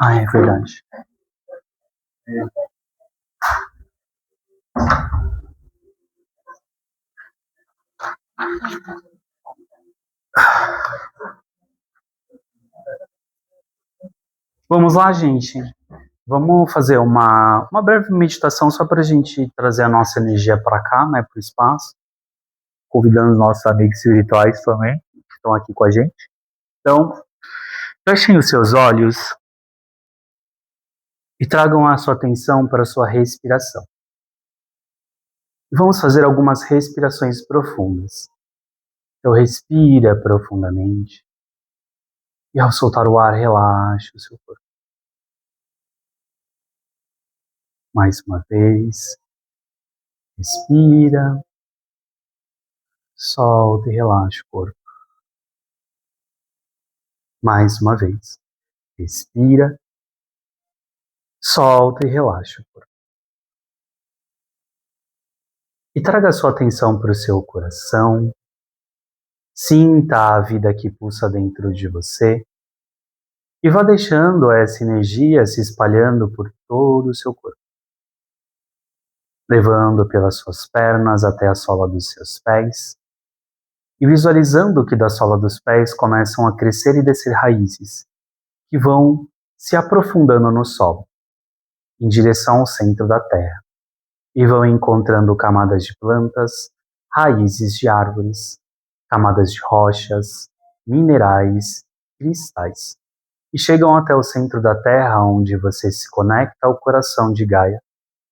Ah, é verdade. Vamos lá, gente. Vamos fazer uma breve meditação só para a gente trazer a nossa energia para cá, né, para o espaço, convidando os nossos amigos espirituais também, que estão aqui com a gente. Então, fechem os seus olhos e tragam a sua atenção para a sua respiração. Vamos fazer algumas respirações profundas. Então, respira profundamente e ao soltar o ar, relaxa o seu corpo. Mais uma vez, respira, solta e relaxa o corpo. Mais uma vez, respira, solta e relaxa o corpo. E traga a sua atenção para o seu coração. Sinta a vida que pulsa dentro de você. E vá deixando essa energia se espalhando por todo o seu corpo. Levando pelas suas pernas até a sola dos seus pés. E visualizando que da sola dos pés começam a crescer e descer raízes, que vão se aprofundando no solo, em direção ao centro da terra. E vão encontrando camadas de plantas, raízes de árvores, camadas de rochas, minerais, cristais. E chegam até o centro da Terra, onde você se conecta ao coração de Gaia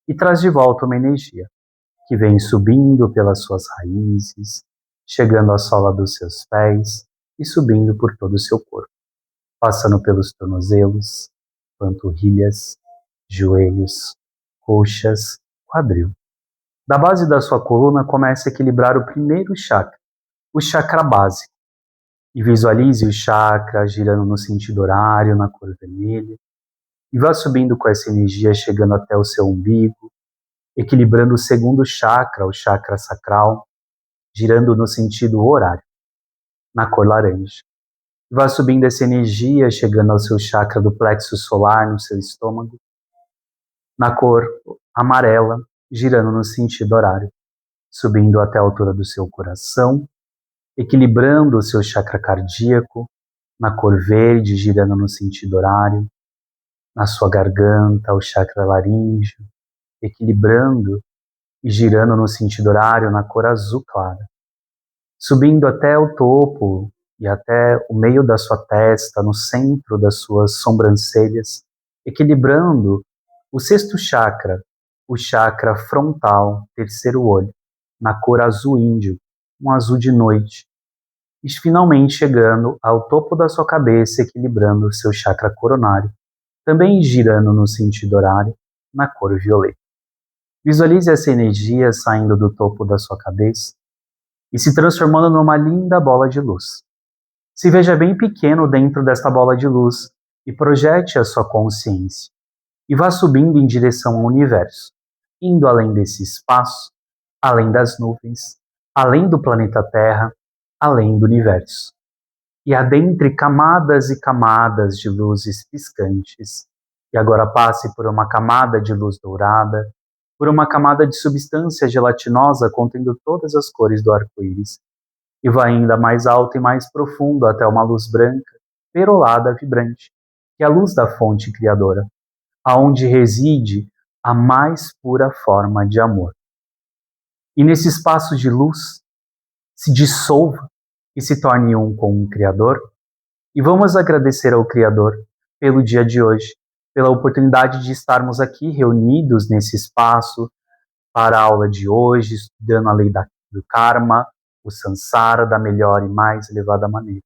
e traz de volta uma energia que vem subindo pelas suas raízes, chegando à sola dos seus pés e subindo por todo o seu corpo, passando pelos tornozelos, panturrilhas, joelhos, coxas, quadril. Da base da sua coluna começa a equilibrar o primeiro chakra, o chakra básico. E visualize o chakra girando no sentido horário, na cor vermelha. E vá subindo com essa energia, chegando até o seu umbigo, equilibrando o segundo chakra, o chakra sacral, girando no sentido horário, na cor laranja. E vá subindo essa energia, chegando ao seu chakra do plexo solar, no seu estômago, na cor amarela, girando no sentido horário, subindo até a altura do seu coração, equilibrando o seu chakra cardíaco, na cor verde, girando no sentido horário, na sua garganta, o chakra laríngeo, equilibrando e girando no sentido horário, na cor azul clara, subindo até o topo e até o meio da sua testa, no centro das suas sobrancelhas, equilibrando o sexto chakra, o chakra frontal, terceiro olho, na cor azul índio, um azul de noite, e finalmente chegando ao topo da sua cabeça, equilibrando o seu chakra coronário, também girando no sentido horário, na cor violeta. Visualize essa energia saindo do topo da sua cabeça e se transformando numa linda bola de luz. Se veja bem pequeno dentro desta bola de luz e projete a sua consciência e vá subindo em direção ao universo, indo além desse espaço, além das nuvens, além do planeta Terra, além do universo. E adentre camadas e camadas de luzes piscantes. E agora passe por uma camada de luz dourada, por uma camada de substância gelatinosa contendo todas as cores do arco-íris. E vá ainda mais alto e mais profundo até uma luz branca, perolada, vibrante, que é a luz da fonte criadora, aonde reside a mais pura forma de amor. E nesse espaço de luz, se dissolva e se torne um com o Criador. E vamos agradecer ao Criador pelo dia de hoje, pela oportunidade de estarmos aqui reunidos nesse espaço para a aula de hoje, estudando a lei do karma, o samsara da melhor e mais elevada maneira.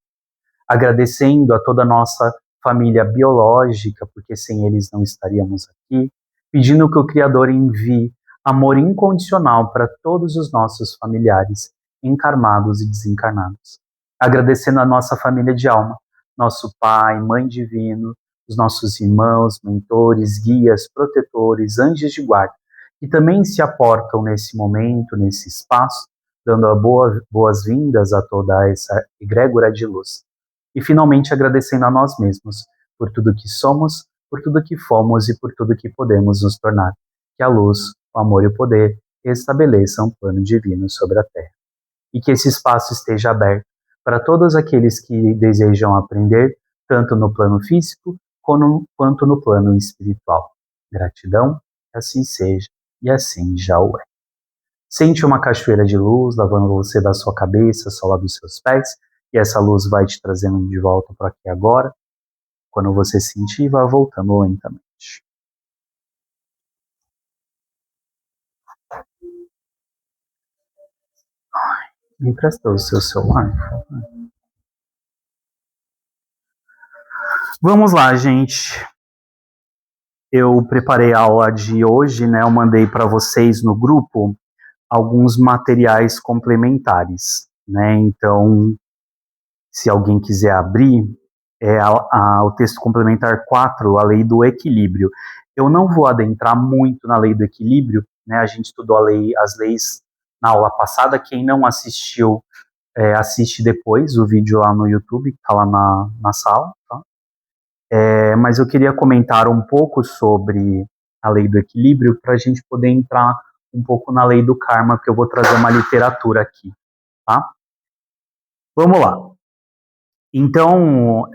Agradecendo a toda a nossa família biológica, porque sem eles não estaríamos aqui, pedindo que o Criador envie amor incondicional para todos os nossos familiares, encarnados e desencarnados. Agradecendo a nossa família de alma, nosso Pai, Mãe Divino, os nossos irmãos, mentores, guias, protetores, anjos de guarda, que também se aportam nesse momento, nesse espaço, dando boas-vindas a toda essa egrégora de luz. E finalmente agradecendo a nós mesmos por tudo que somos, por tudo que fomos e por tudo que podemos nos tornar. Que a luz, o amor e o poder estabeleçam um plano divino sobre a Terra. E que esse espaço esteja aberto para todos aqueles que desejam aprender, tanto no plano físico quanto no plano espiritual. Gratidão, que assim seja, e assim já o é. Sente uma cachoeira de luz lavando você da sua cabeça, sola dos seus pés, e essa luz vai te trazendo de volta para aqui agora. Quando você sentir, vai voltando lentamente. Me empresta o seu celular, por favor. Vamos lá, gente. Eu preparei a aula de hoje, né? Eu mandei para vocês no grupo alguns materiais complementares, né? Então, se alguém quiser abrir, o texto complementar 4, a lei do equilíbrio. Eu não vou adentrar muito na lei do equilíbrio, né? A gente estudou as leis na aula passada. Quem não assistiu, assiste depois o vídeo lá no YouTube, que está lá na sala, tá? Mas eu queria comentar um pouco sobre a lei do equilíbrio para a gente poder entrar um pouco na lei do karma, porque eu vou trazer uma literatura aqui, tá? Vamos lá. Então,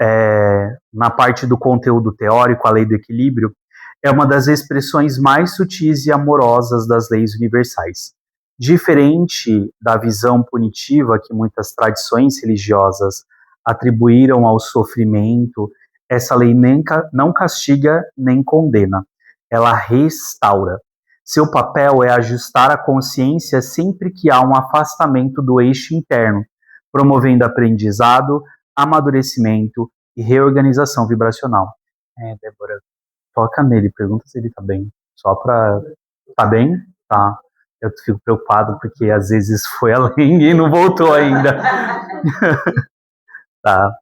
na parte do conteúdo teórico, a lei do equilíbrio é uma das expressões mais sutis e amorosas das leis universais. Diferente da visão punitiva que muitas tradições religiosas atribuíram ao sofrimento, essa lei não castiga nem condena, ela restaura. Seu papel é ajustar a consciência sempre que há um afastamento do eixo interno, promovendo aprendizado, amadurecimento e reorganização vibracional. Débora, toca nele, pergunta se ele tá bem. Só pra... Tá bem? Tá. Eu fico preocupado porque às vezes foi além e não voltou ainda. Tá.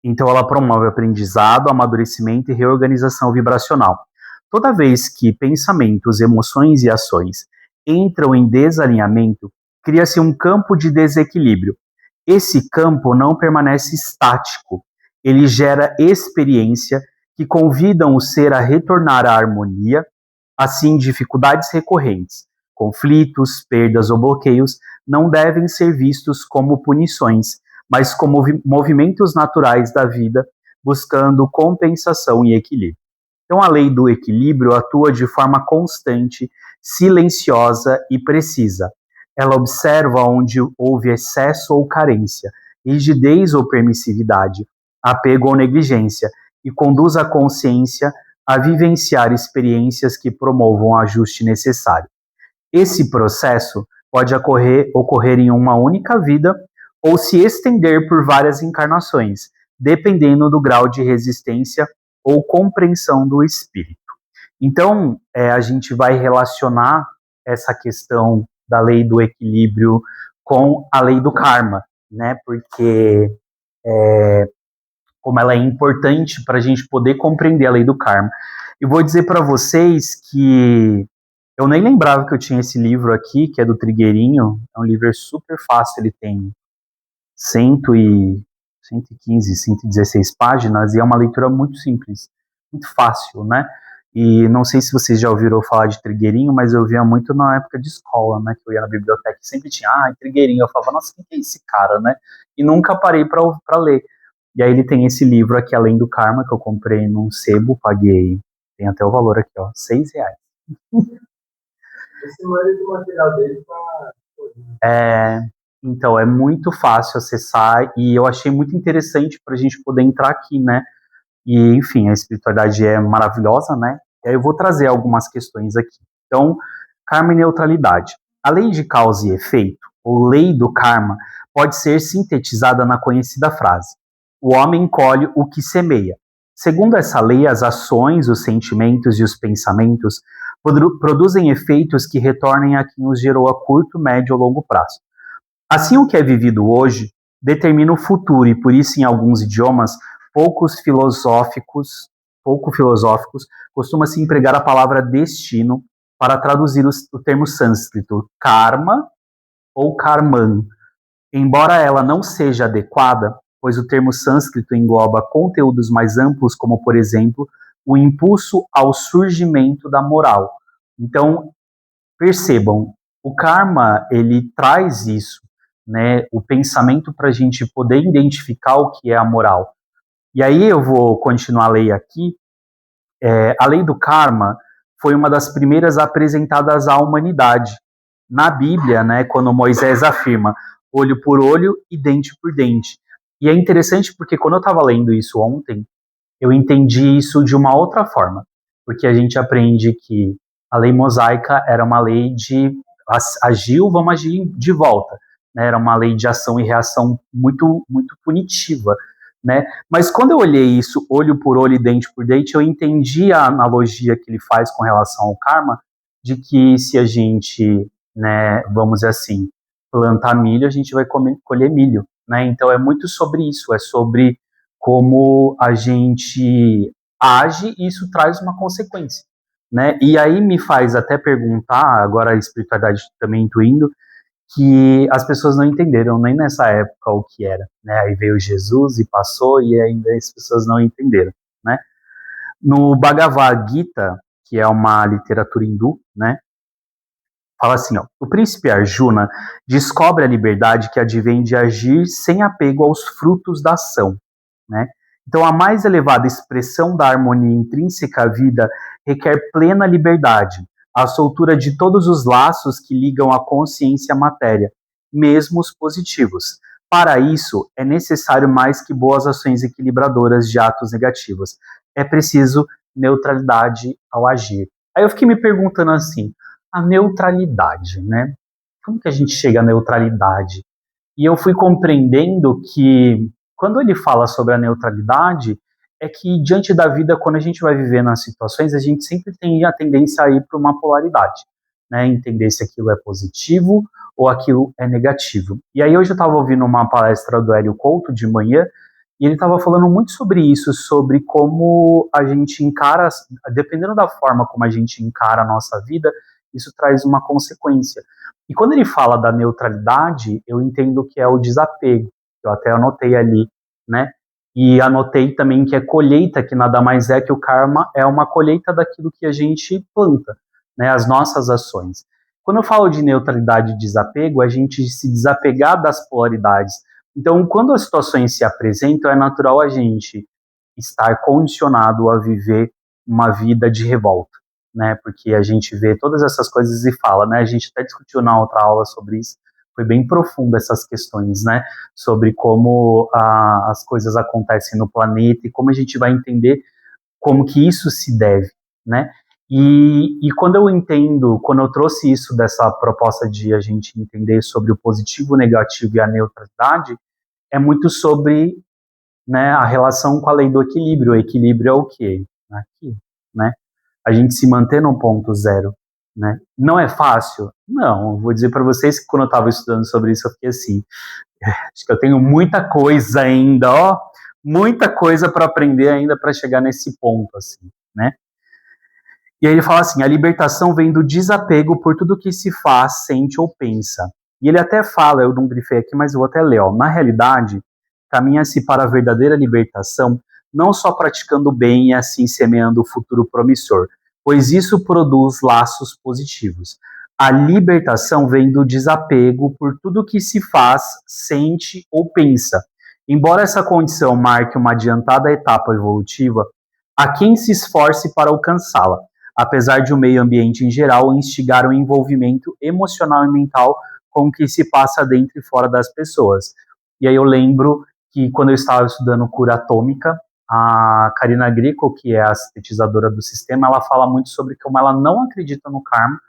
Então ela promove aprendizado, amadurecimento e reorganização vibracional. Toda vez que pensamentos, emoções e ações entram em desalinhamento, cria-se um campo de desequilíbrio. Esse campo não permanece estático, ele gera experiência que convidam o ser a retornar à harmonia. Assim, dificuldades recorrentes, conflitos, perdas ou bloqueios não devem ser vistos como punições, mas como movimentos naturais da vida, buscando compensação e equilíbrio. Então, a lei do equilíbrio atua de forma constante, silenciosa e precisa. Ela observa onde houve excesso ou carência, rigidez ou permissividade, apego ou negligência, e conduz a consciência a vivenciar experiências que promovam o ajuste necessário. Esse processo pode ocorrer em uma única vida ou se estender por várias encarnações, dependendo do grau de resistência ou compreensão do espírito. Então, a gente vai relacionar essa questão da lei do equilíbrio com a lei do karma, né? Porque como ela é importante para a gente poder compreender a lei do karma. E vou dizer para vocês que eu nem lembrava que eu tinha esse livro aqui, que é do Trigueirinho. É um livro super fácil, ele tem 115, 116 páginas, e é uma leitura muito simples, muito fácil, né? E não sei se vocês já ouviram falar de Trigueirinho, mas eu via muito na época de escola, né? Que eu ia na biblioteca e sempre tinha, Trigueirinho. Eu falava, nossa, quem é esse cara, né? E nunca parei para ler. E aí ele tem esse livro aqui, Além do Karma, que eu comprei num sebo, paguei, tem até o valor aqui, ó, R$6. Esse manual do material dele então, é muito fácil acessar e eu achei muito interessante para a gente poder entrar aqui, né? E, enfim, a espiritualidade é maravilhosa, né? E aí eu vou trazer algumas questões aqui. Então, karma e neutralidade. A lei de causa e efeito, ou lei do karma, pode ser sintetizada na conhecida frase: o homem colhe o que semeia. Segundo essa lei, as ações, os sentimentos e os pensamentos produzem efeitos que retornem a quem os gerou a curto, médio ou longo prazo. Assim, o que é vivido hoje determina o futuro, e por isso, em alguns idiomas pouco filosóficos, costuma-se empregar a palavra destino para traduzir o termo sânscrito karma ou karman. Embora ela não seja adequada, pois o termo sânscrito engloba conteúdos mais amplos, como, por exemplo, o impulso ao surgimento da moral. Então, percebam, o karma, ele traz isso, né, o pensamento para a gente poder identificar o que é a moral. E aí eu vou continuar a lei aqui. A lei do karma foi uma das primeiras apresentadas à humanidade. Na Bíblia, né, quando Moisés afirma olho por olho e dente por dente. E é interessante porque quando eu estava lendo isso ontem, eu entendi isso de uma outra forma, porque a gente aprende que a lei mosaica era uma lei de agiu, vamos agir de volta, né? Era uma lei de ação e reação muito, muito punitiva, né? Mas quando eu olhei isso olho por olho e dente por dente, eu entendi a analogia que ele faz com relação ao karma, de que se a gente, né, vamos dizer assim, plantar milho, a gente vai colher milho, né? Então é muito sobre isso, é sobre como a gente age e isso traz uma consequência, né? E aí me faz até perguntar, agora a espiritualidade também intuindo, que as pessoas não entenderam nem nessa época o que era, né? Aí veio Jesus e passou e ainda as pessoas não entenderam, né? No Bhagavad Gita, que é uma literatura hindu, né? Fala assim, ó, o príncipe Arjuna descobre a liberdade que advém de agir sem apego aos frutos da ação, né? Então, a mais elevada expressão da harmonia intrínseca à vida requer plena liberdade, a soltura de todos os laços que ligam a consciência à matéria, mesmo os positivos. Para isso, é necessário mais que boas ações equilibradoras de atos negativos. É preciso neutralidade ao agir. Aí eu fiquei me perguntando assim, a neutralidade, né? Como que a gente chega à neutralidade? E eu fui compreendendo que, quando ele fala sobre a neutralidade, é que diante da vida, quando a gente vai viver nas situações, a gente sempre tem a tendência a ir para uma polaridade, né? Entender se aquilo é positivo ou aquilo é negativo. E aí hoje eu estava ouvindo uma palestra do Hélio Couto de manhã, e ele estava falando muito sobre isso, sobre como a gente encara, dependendo da forma como a gente encara a nossa vida, isso traz uma consequência. E quando ele fala da neutralidade, eu entendo que é o desapego. Eu até anotei ali, né? E anotei também que é colheita, que nada mais é que o karma é uma colheita daquilo que a gente planta, né? As nossas ações. Quando eu falo de neutralidade e desapego, a gente se desapegar das polaridades. Então, quando as situações se apresentam, é natural a gente estar condicionado a viver uma vida de revolta, né? Porque a gente vê todas essas coisas e fala, né? A gente até discutiu na outra aula sobre isso, foi bem profundo essas questões, né? Sobre como as coisas acontecem no planeta e como a gente vai entender como que isso se deve, né? E quando eu entendo, quando eu trouxe isso dessa proposta de a gente entender sobre o positivo, o negativo e a neutralidade, é muito sobre, né, a relação com a lei do equilíbrio. O equilíbrio é o quê? Aqui, né? A gente se manter num ponto zero, né? Não é fácil? Não, vou dizer para vocês que quando eu estava estudando sobre isso, eu fiquei assim, acho que eu tenho muita coisa ainda, ó, muita coisa para aprender ainda para chegar nesse ponto, assim, né? E aí ele fala assim, a libertação vem do desapego por tudo que se faz, sente ou pensa. E ele até fala, eu não grifei aqui, mas eu vou até ler, ó, na realidade, caminha-se para a verdadeira libertação, não só praticando o bem e assim semeando o futuro promissor, pois isso produz laços positivos. A libertação vem do desapego por tudo que se faz, sente ou pensa. Embora essa condição marque uma adiantada etapa evolutiva, há quem se esforce para alcançá-la, apesar de o meio ambiente em geral instigar o envolvimento emocional e mental com o que se passa dentro e fora das pessoas. E aí eu lembro que quando eu estava estudando cura atômica, a Karina Grieco, que é a sintetizadora do sistema, ela fala muito sobre como ela não acredita no karma,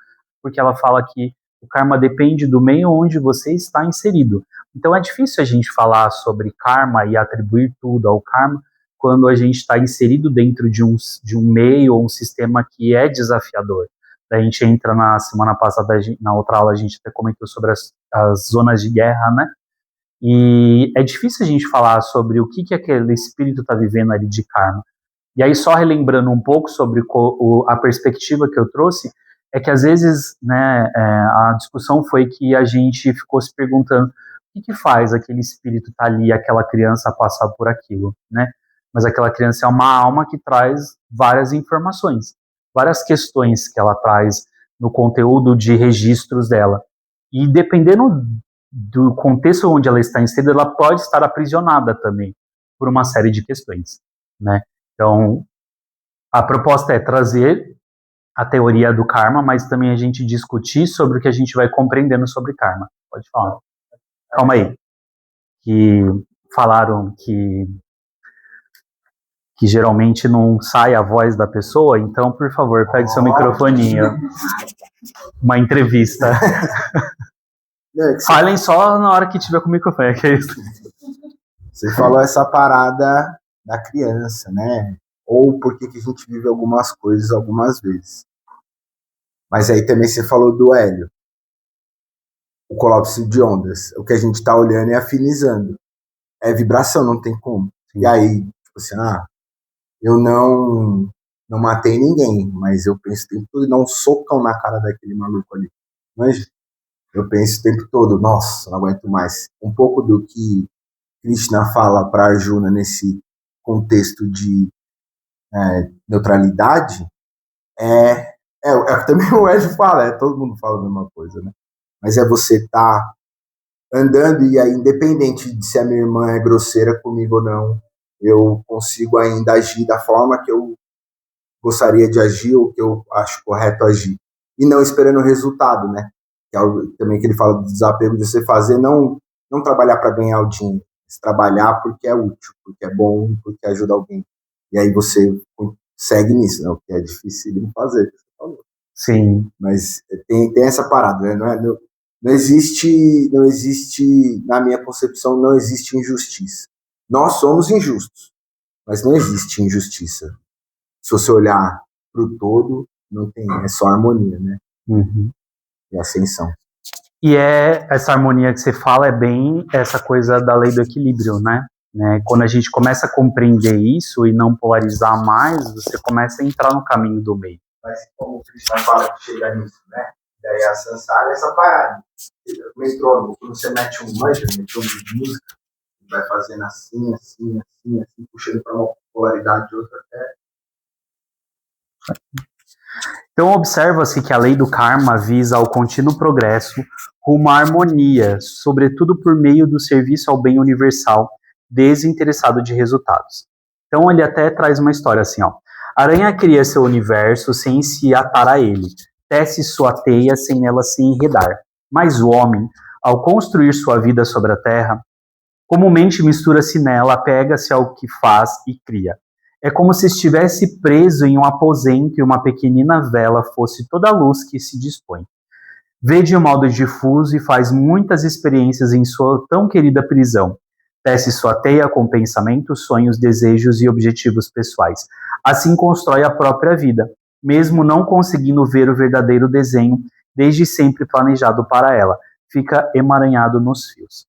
porque ela fala que o karma depende do meio onde você está inserido. Então é difícil a gente falar sobre karma e atribuir tudo ao karma quando a gente está inserido dentro de um meio ou um sistema que é desafiador. Daí a gente entra na semana passada, na outra aula, a gente até comentou sobre as zonas de guerra, né? E é difícil a gente falar sobre o que aquele espírito está vivendo ali de karma. E aí, só relembrando um pouco sobre a perspectiva que eu trouxe, é que às vezes, né, a discussão foi que a gente ficou se perguntando que faz aquele espírito estar ali, aquela criança passar por aquilo, né? Mas aquela criança é uma alma que traz várias informações, várias questões que ela traz no conteúdo de registros dela. E dependendo do contexto onde ela está inserida, ela pode estar aprisionada também por uma série de questões, né? Então, a proposta é trazer a teoria do karma, mas também a gente discutir sobre o que a gente vai compreendendo sobre karma. Pode falar. Calma aí. Que falaram que geralmente não sai a voz da pessoa, então, por favor, pegue seu microfoninho. Uma entrevista. Falem só na hora que tiver com o microfone, que é isso. Você falou essa parada da criança, né? Ou por que a gente vive algumas coisas algumas vezes. Mas aí também você falou do hélio. O colapso de ondas. O que a gente tá olhando é afinizando. É vibração, não tem como. E aí, tipo assim, eu não matei ninguém, mas eu penso o tempo todo em dar um socão na cara daquele maluco ali. Mas eu penso o tempo todo, nossa, não aguento mais. Um pouco do que Krishna fala para Arjuna nesse contexto de neutralidade também o Ed fala, todo mundo fala a mesma coisa, né? Mas é você estar andando e aí, independente de se a minha irmã é grosseira comigo ou não, eu consigo ainda agir da forma que eu gostaria de agir ou que eu acho correto agir. E não esperando o resultado, né? Que é algo também que ele fala do desapego de você fazer, não trabalhar para ganhar o dinheiro, mas trabalhar porque é útil, porque é bom, porque ajuda alguém. E aí você segue nisso, né? O que é difícil de fazer. Sim. Mas tem essa parada, né? Não existe, na minha concepção, não existe injustiça. Nós somos injustos, mas não existe injustiça. Se você olhar para o todo, não tem, é só harmonia, né? Uhum. E ascensão. E essa harmonia que você fala é bem essa coisa da lei do equilíbrio, né? Quando a gente começa a compreender isso e não polarizar mais, você começa a entrar no caminho do meio. Mas como o Krishna fala que chega nisso, né? Daí a samsara é essa parada. Metrônomo, quando você mete um metrônomo de música, vai fazendo assim, puxando para uma polaridade de outra até. Então observa-se que a lei do karma visa ao contínuo progresso rumo à harmonia, sobretudo por meio do serviço ao bem universal, desinteressado de resultados. Então ele até traz uma história assim, ó. A aranha cria seu universo sem se atar a ele, tece sua teia sem nela se enredar. Mas o homem, ao construir sua vida sobre a terra, comumente mistura-se nela, apega-se ao que faz e cria. É como se estivesse preso em um aposento e uma pequenina vela fosse toda a luz que se dispõe. Vê de um modo difuso e faz muitas experiências em sua tão querida prisão. Tece sua teia com pensamentos, sonhos, desejos e objetivos pessoais. Assim constrói a própria vida, mesmo não conseguindo ver o verdadeiro desenho, desde sempre planejado para ela. Fica emaranhado nos fios.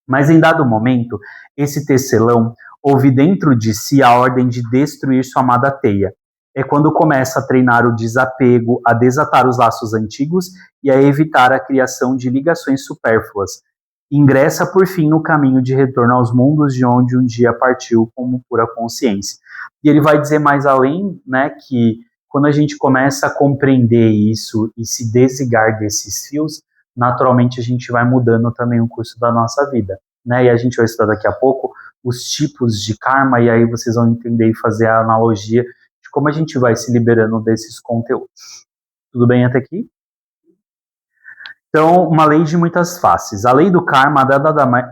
Mas em dado momento, esse tecelão ouve dentro de si a ordem de destruir sua amada teia. É quando começa a treinar o desapego, a desatar os laços antigos e a evitar a criação de ligações supérfluas. Ingressa, por fim, no caminho de retorno aos mundos de onde um dia partiu como pura consciência. E ele vai dizer mais além, né, que quando a gente começa a compreender isso e se desligar desses fios, naturalmente a gente vai mudando também o curso da nossa vida, né? E a gente vai estudar daqui a pouco os tipos de karma, e aí vocês vão entender e fazer a analogia de como a gente vai se liberando desses conteúdos. Tudo bem até aqui? Então, uma lei de muitas faces. A lei do karma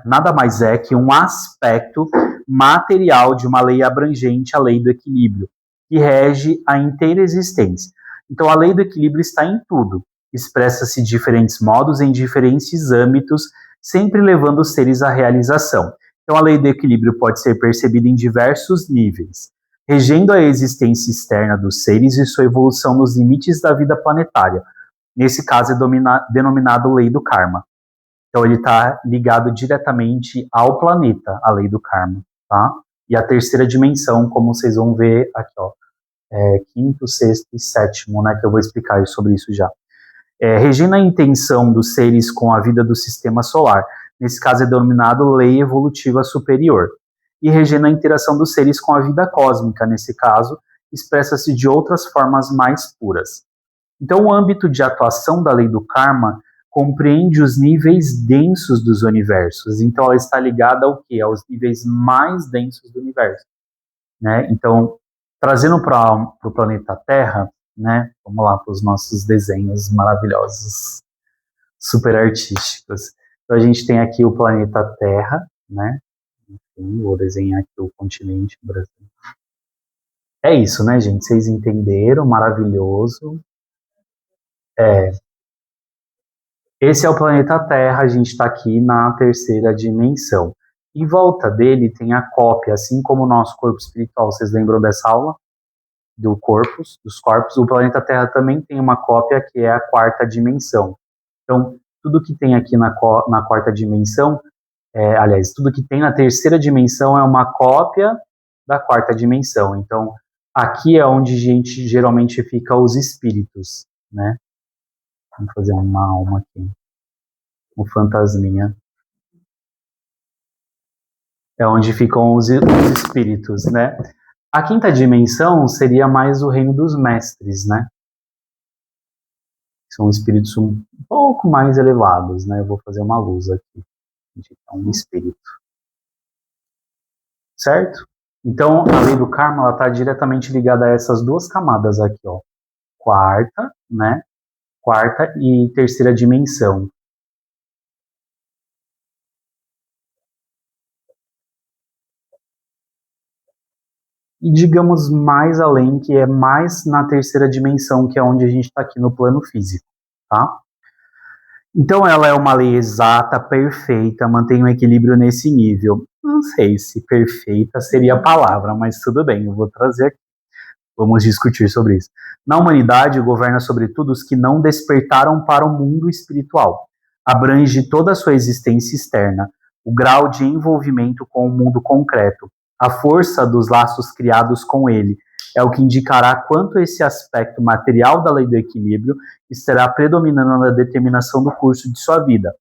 nada mais é que um aspecto material de uma lei abrangente, a lei do equilíbrio, que rege a inteira existência. Então, a lei do equilíbrio está em tudo. Expressa-se de diferentes modos, em diferentes âmbitos, sempre levando os seres à realização. Então, a lei do equilíbrio pode ser percebida em diversos níveis, regendo a existência externa dos seres e sua evolução nos limites da vida planetária. Nesse caso, é denominado lei do karma. Então, ele está ligado diretamente ao planeta, a lei do karma, tá? E a terceira dimensão, como vocês vão ver aqui, ó, quinto, sexto e sétimo, né, que eu vou explicar sobre isso já. Regendo a intenção dos seres com a vida do sistema solar, nesse caso é denominado lei evolutiva superior, e regendo a interação dos seres com a vida cósmica, nesse caso, expressa-se de outras formas mais puras. Então, o âmbito de atuação da lei do karma compreende os níveis densos dos universos. Então, ela está ligada ao quê? Aos níveis mais densos do universo, né? Então, trazendo para o planeta Terra, né? Vamos lá para os nossos desenhos maravilhosos, super artísticos. Então, a gente tem aqui o planeta Terra, né? Enfim, vou desenhar aqui o continente Brasil. É isso, né, gente? Vocês entenderam? Maravilhoso. Esse é o planeta Terra, a gente está aqui na terceira dimensão. Em volta dele tem a cópia, assim como o nosso corpo espiritual. Vocês lembram dessa aula? Dos corpos. O planeta Terra também tem uma cópia que é a quarta dimensão. Então, tudo que tem aqui na quarta dimensão, aliás, tudo que tem na terceira dimensão é uma cópia da quarta dimensão. Então, aqui é onde a gente geralmente fica os espíritos, né? Vamos fazer uma alma aqui. Um fantasminha. É onde ficam os espíritos, né? A quinta dimensão seria mais o reino dos mestres, né? São espíritos um pouco mais elevados, né? Eu vou fazer uma luz aqui. Um espírito. Certo? Então, a lei do karma, ela está diretamente ligada a essas duas camadas aqui, ó. Quarta, né? Quarta e terceira dimensão. E digamos mais além, que é mais na terceira dimensão, que é onde a gente está aqui no plano físico, tá? Então ela é uma lei exata, perfeita, mantém um equilíbrio nesse nível. Não sei se perfeita seria a palavra, mas tudo bem, eu vou trazer aqui. Vamos discutir sobre isso. Na humanidade, governa sobretudo os que não despertaram para o mundo espiritual. Abrange toda a sua existência externa, o grau de envolvimento com o mundo concreto, a força dos laços criados com ele, é o que indicará quanto esse aspecto material da lei do equilíbrio estará predominando na determinação do curso de sua vida.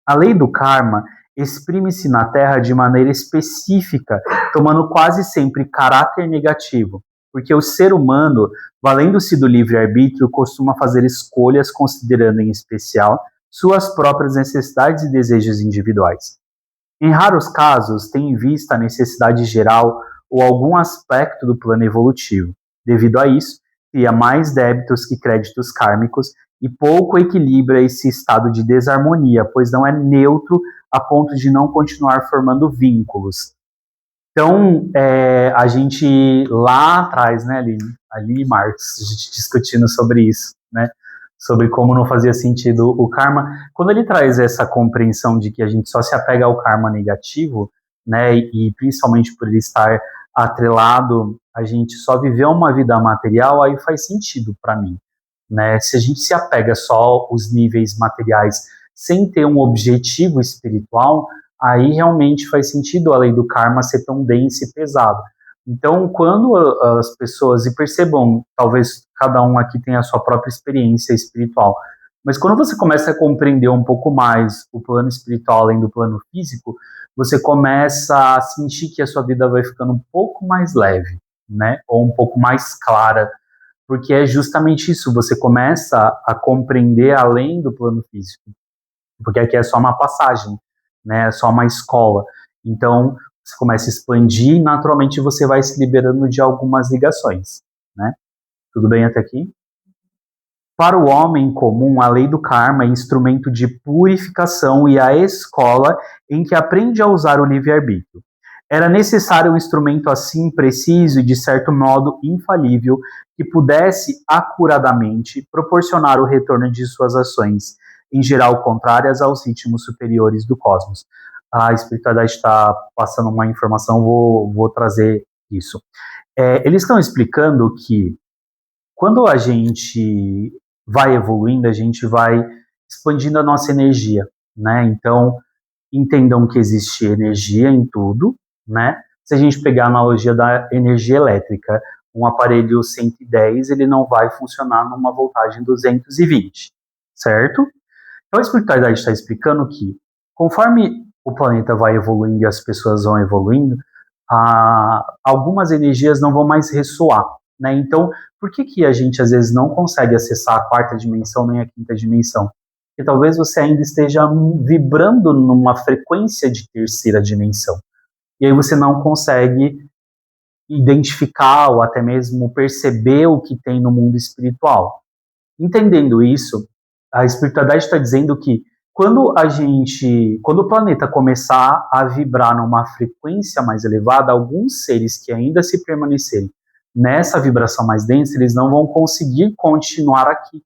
A lei do karma exprime-se na Terra de maneira específica, tomando quase sempre caráter negativo, porque o ser humano, valendo-se do livre-arbítrio, costuma fazer escolhas considerando em especial suas próprias necessidades e desejos individuais. Em raros casos, tem em vista a necessidade geral ou algum aspecto do plano evolutivo. Devido a isso, cria mais débitos que créditos kármicos e pouco equilibra esse estado de desarmonia, pois não é neutro a ponto de não continuar formando vínculos. Então, a gente lá atrás, né, ali Marx, a gente discutindo sobre isso, né, sobre como não fazia sentido o karma, quando ele traz essa compreensão de que a gente só se apega ao karma negativo, né, e principalmente por ele estar atrelado, a gente só viver uma vida material, aí faz sentido para mim, né, se a gente se apega só aos níveis materiais sem ter um objetivo espiritual, aí realmente faz sentido a lei do karma ser tão densa e pesada. Então, quando as pessoas, e percebam, talvez cada um aqui tenha a sua própria experiência espiritual, mas quando você começa a compreender um pouco mais o plano espiritual além do plano físico, você começa a sentir que a sua vida vai ficando um pouco mais leve, né? Ou um pouco mais clara, porque é justamente isso, você começa a compreender além do plano físico, porque aqui é só uma passagem, né? É só uma escola. Então, você começa a expandir e naturalmente você vai se liberando de algumas ligações, né? Tudo bem até aqui? Para o homem comum, a lei do karma é instrumento de purificação e a escola em que aprende a usar o livre-arbítrio. Era necessário um instrumento assim preciso e, de certo modo, infalível, que pudesse acuradamente proporcionar o retorno de suas ações, em geral contrárias aos ritmos superiores do cosmos. A espiritualidade está passando uma informação, vou trazer isso. Eles estão explicando que quando a gente vai evoluindo, a gente vai expandindo a nossa energia, né? Então, entendam que existe energia em tudo, né? Se a gente pegar a analogia da energia elétrica, um aparelho 110, ele não vai funcionar numa voltagem 220, certo? Então, a espiritualidade está explicando que Conforme o planeta vai evoluindo e as pessoas vão evoluindo, algumas energias não vão mais ressoar, né? Então, por que a gente às vezes não consegue acessar a quarta dimensão nem a quinta dimensão? Porque talvez você ainda esteja vibrando numa frequência de terceira dimensão. E aí você não consegue identificar ou até mesmo perceber o que tem no mundo espiritual. Entendendo isso, a espiritualidade está dizendo que quando o planeta começar a vibrar numa frequência mais elevada, alguns seres que ainda se permanecerem nessa vibração mais densa, eles não vão conseguir continuar aqui,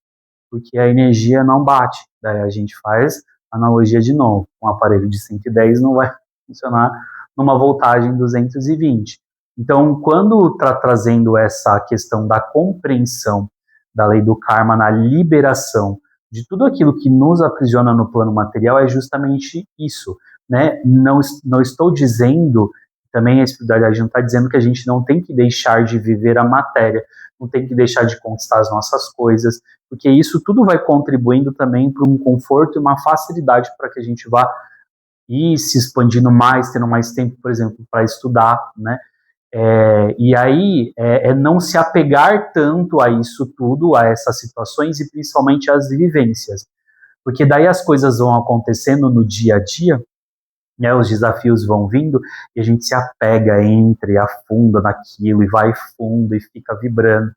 porque a energia não bate. Daí a gente faz analogia de novo. Um aparelho de 110 não vai funcionar numa voltagem 220. Então, quando está trazendo essa questão da compreensão da lei do karma na liberação de tudo aquilo que nos aprisiona no plano material, é justamente isso, né? Não estou dizendo, também a espiritualidade não está dizendo que a gente não tem que deixar de viver a matéria, não tem que deixar de conquistar as nossas coisas, porque isso tudo vai contribuindo também para um conforto e uma facilidade para que a gente vá ir se expandindo mais, tendo mais tempo, por exemplo, para estudar, né? E aí não se apegar tanto a isso tudo, a essas situações e principalmente às vivências, porque daí as coisas vão acontecendo no dia a dia, né, os desafios vão vindo e a gente se apega, entra e afunda naquilo e vai fundo e fica vibrando.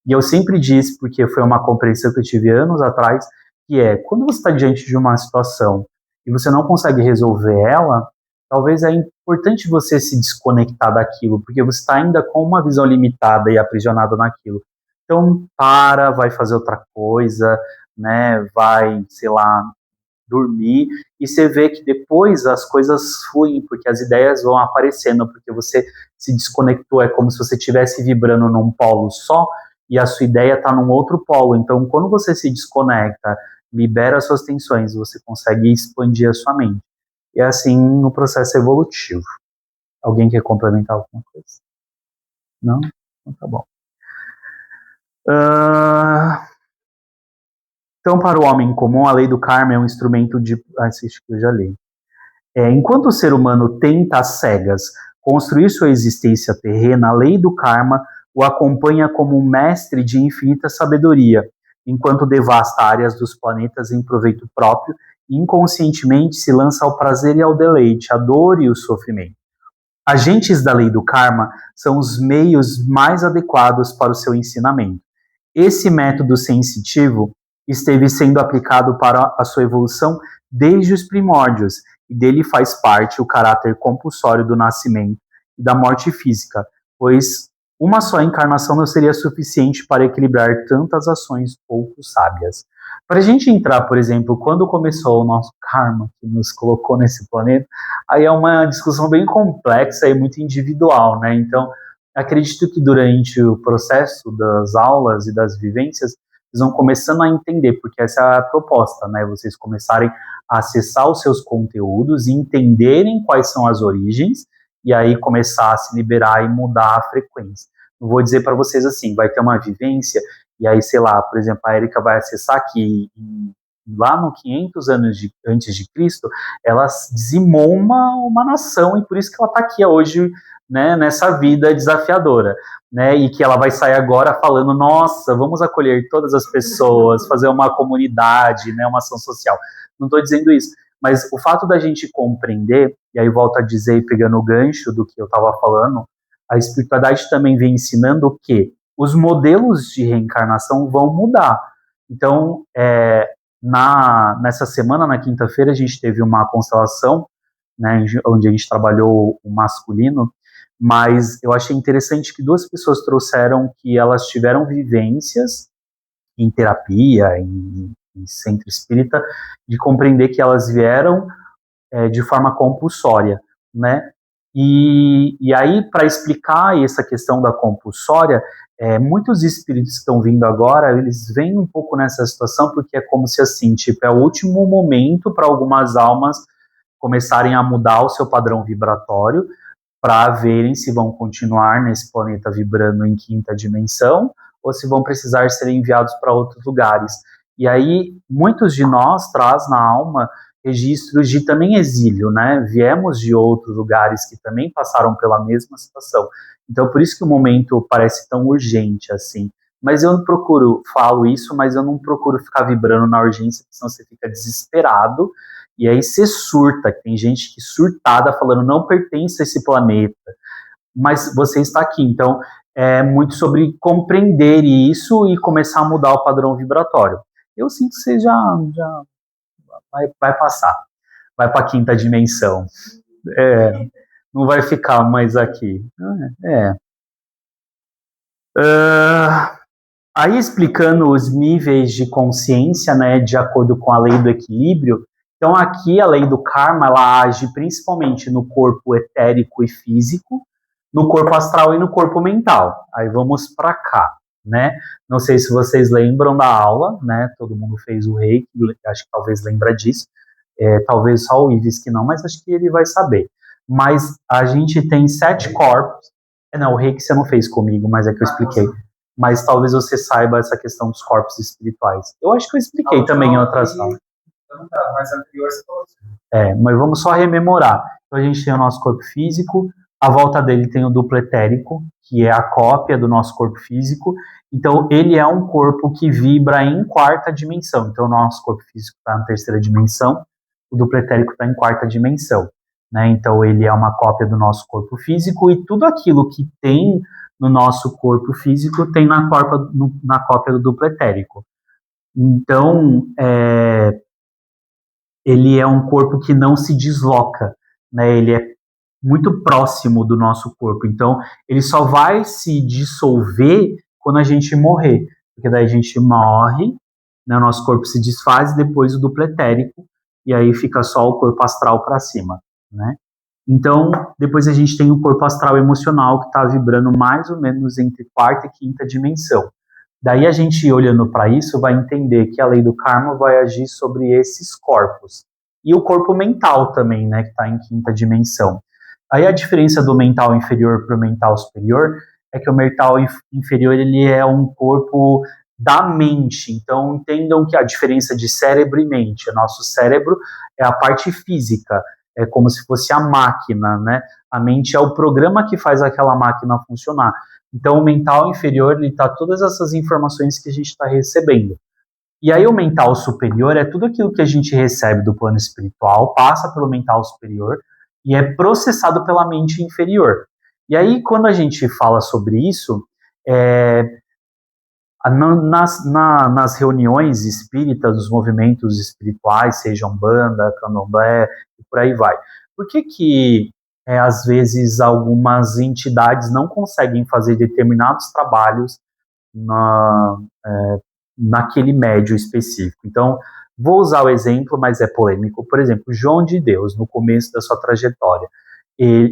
E eu sempre disse, porque foi uma compreensão que eu tive anos atrás, que quando você está diante de uma situação e você não consegue resolver ela, talvez é importante você se desconectar daquilo, porque você está ainda com uma visão limitada e aprisionado naquilo. Então, vai fazer outra coisa, né, vai, sei lá, dormir, e você vê que depois as coisas fluem, porque as ideias vão aparecendo, porque você se desconectou, é como se você estivesse vibrando num polo só, e a sua ideia está num outro polo. Então, quando você se desconecta, libera as suas tensões, você consegue expandir a sua mente. E é assim no processo evolutivo. Alguém quer complementar alguma coisa? Não? Então tá bom. Então, para o homem comum, a lei do karma é um instrumento de... Acho que eu já li. Enquanto o ser humano tenta às cegas construir sua existência terrena, a lei do karma o acompanha como um mestre de infinita sabedoria, enquanto devasta áreas dos planetas em proveito próprio e inconscientemente se lança ao prazer e ao deleite, à dor e ao sofrimento. Agentes da lei do karma são os meios mais adequados para o seu ensinamento. Esse método sensitivo esteve sendo aplicado para a sua evolução desde os primórdios, e dele faz parte o caráter compulsório do nascimento e da morte física, pois uma só encarnação não seria suficiente para equilibrar tantas ações pouco sábias. Para a gente entrar, por exemplo, quando começou o nosso karma, que nos colocou nesse planeta, aí é uma discussão bem complexa e muito individual, né? Então, acredito que durante o processo das aulas e das vivências, vocês vão começando a entender, porque essa é a proposta, né? Vocês começarem a acessar os seus conteúdos e entenderem quais são as origens, e aí começar a se liberar e mudar a frequência. Não vou dizer para vocês assim, vai ter uma vivência, e aí, sei lá, por exemplo, a Erika vai acessar que lá no 500 anos antes de Cristo, ela dizimou uma nação, e por isso que ela está aqui hoje, né, nessa vida desafiadora, né, e que ela vai sair agora falando, nossa, vamos acolher todas as pessoas, fazer uma comunidade, né, uma ação social. Não estou dizendo isso, mas o fato da gente compreender, e aí volto a dizer, pegando o gancho do que eu estava falando, a espiritualidade também vem ensinando que os modelos de reencarnação vão mudar. Então, nessa semana, na quinta-feira, a gente teve uma constelação, né, onde a gente trabalhou o masculino, mas eu achei interessante que duas pessoas trouxeram que elas tiveram vivências em terapia, em centro espírita, de compreender que elas vieram de forma compulsória, né? E aí, para explicar essa questão da compulsória, muitos espíritos que estão vindo agora, eles vêm um pouco nessa situação, porque é como se, assim, tipo, é o último momento para algumas almas começarem a mudar o seu padrão vibratório, para verem se vão continuar nesse planeta vibrando em quinta dimensão, ou se vão precisar ser enviados para outros lugares. E aí, muitos de nós traz na alma registros de também exílio, né? Viemos de outros lugares que também passaram pela mesma situação. Então, por isso que o momento parece tão urgente, assim. Mas eu não procuro, falo isso, mas eu não procuro ficar vibrando na urgência, senão você fica desesperado, e aí você surta. Tem gente que surtada falando, não pertence a esse planeta, mas você está aqui. Então, é muito sobre compreender isso e começar a mudar o padrão vibratório. Eu sinto que você já vai passar, vai para a quinta dimensão. Não vai ficar mais aqui. Aí explicando os níveis de consciência, né, de acordo com a lei do equilíbrio. Então aqui a lei do karma, ela age principalmente no corpo etérico e físico, no corpo astral e no corpo mental. Aí vamos para cá, né? Não sei se vocês lembram da aula, né? Todo mundo fez o reiki, acho que talvez lembra disso. Talvez só o Ives que não, mas acho que ele vai saber. Mas a gente tem 7 corpos. Não, o reiki você não fez comigo, mas é que eu expliquei. Mas talvez você saiba essa questão dos corpos espirituais. Eu acho que eu expliquei também em outras aulas. Mas anterior você falou. Mas vamos só rememorar. Então a gente tem o nosso corpo físico, à volta dele tem o duplo etérico, que é a cópia do nosso corpo físico. Então ele é um corpo que vibra em 4ª dimensão. Então o nosso corpo físico está na 3ª dimensão, o duplo etérico está em 4ª dimensão. Né? Então ele é uma cópia do nosso corpo físico e tudo aquilo que tem no nosso corpo físico tem na cópia do duplo etérico. Então, ele é um corpo que não se desloca, né? Ele é muito próximo do nosso corpo. Então, ele só vai se dissolver quando a gente morrer, porque daí a gente morre, né? O nosso corpo se desfaz, depois o duplo etérico, e aí fica só o corpo astral para cima, né? Então, depois a gente tem o corpo astral emocional que está vibrando mais ou menos entre 4ª e 5ª dimensão. Daí a gente, olhando para isso, vai entender que a lei do karma vai agir sobre esses corpos. E o corpo mental também, né, que está em 5ª dimensão. Aí a diferença do mental inferior para o mental superior é que o mental inferior ele é um corpo da mente. Então, entendam que a diferença de cérebro e mente. O nosso cérebro é a parte física, é como se fosse a máquina, né? A mente é o programa que faz aquela máquina funcionar. Então, o mental inferior, ele está todas essas informações que a gente está recebendo. E aí, o mental superior é tudo aquilo que a gente recebe do plano espiritual, passa pelo mental superior e é processado pela mente inferior. E aí, quando a gente fala sobre isso, nas reuniões espíritas, dos movimentos espirituais, seja Umbanda, Candomblé e por aí vai. Por que às vezes algumas entidades não conseguem fazer determinados trabalhos naquele médio específico? Então, vou usar o exemplo, mas é polêmico. Por exemplo, João de Deus, no começo da sua trajetória.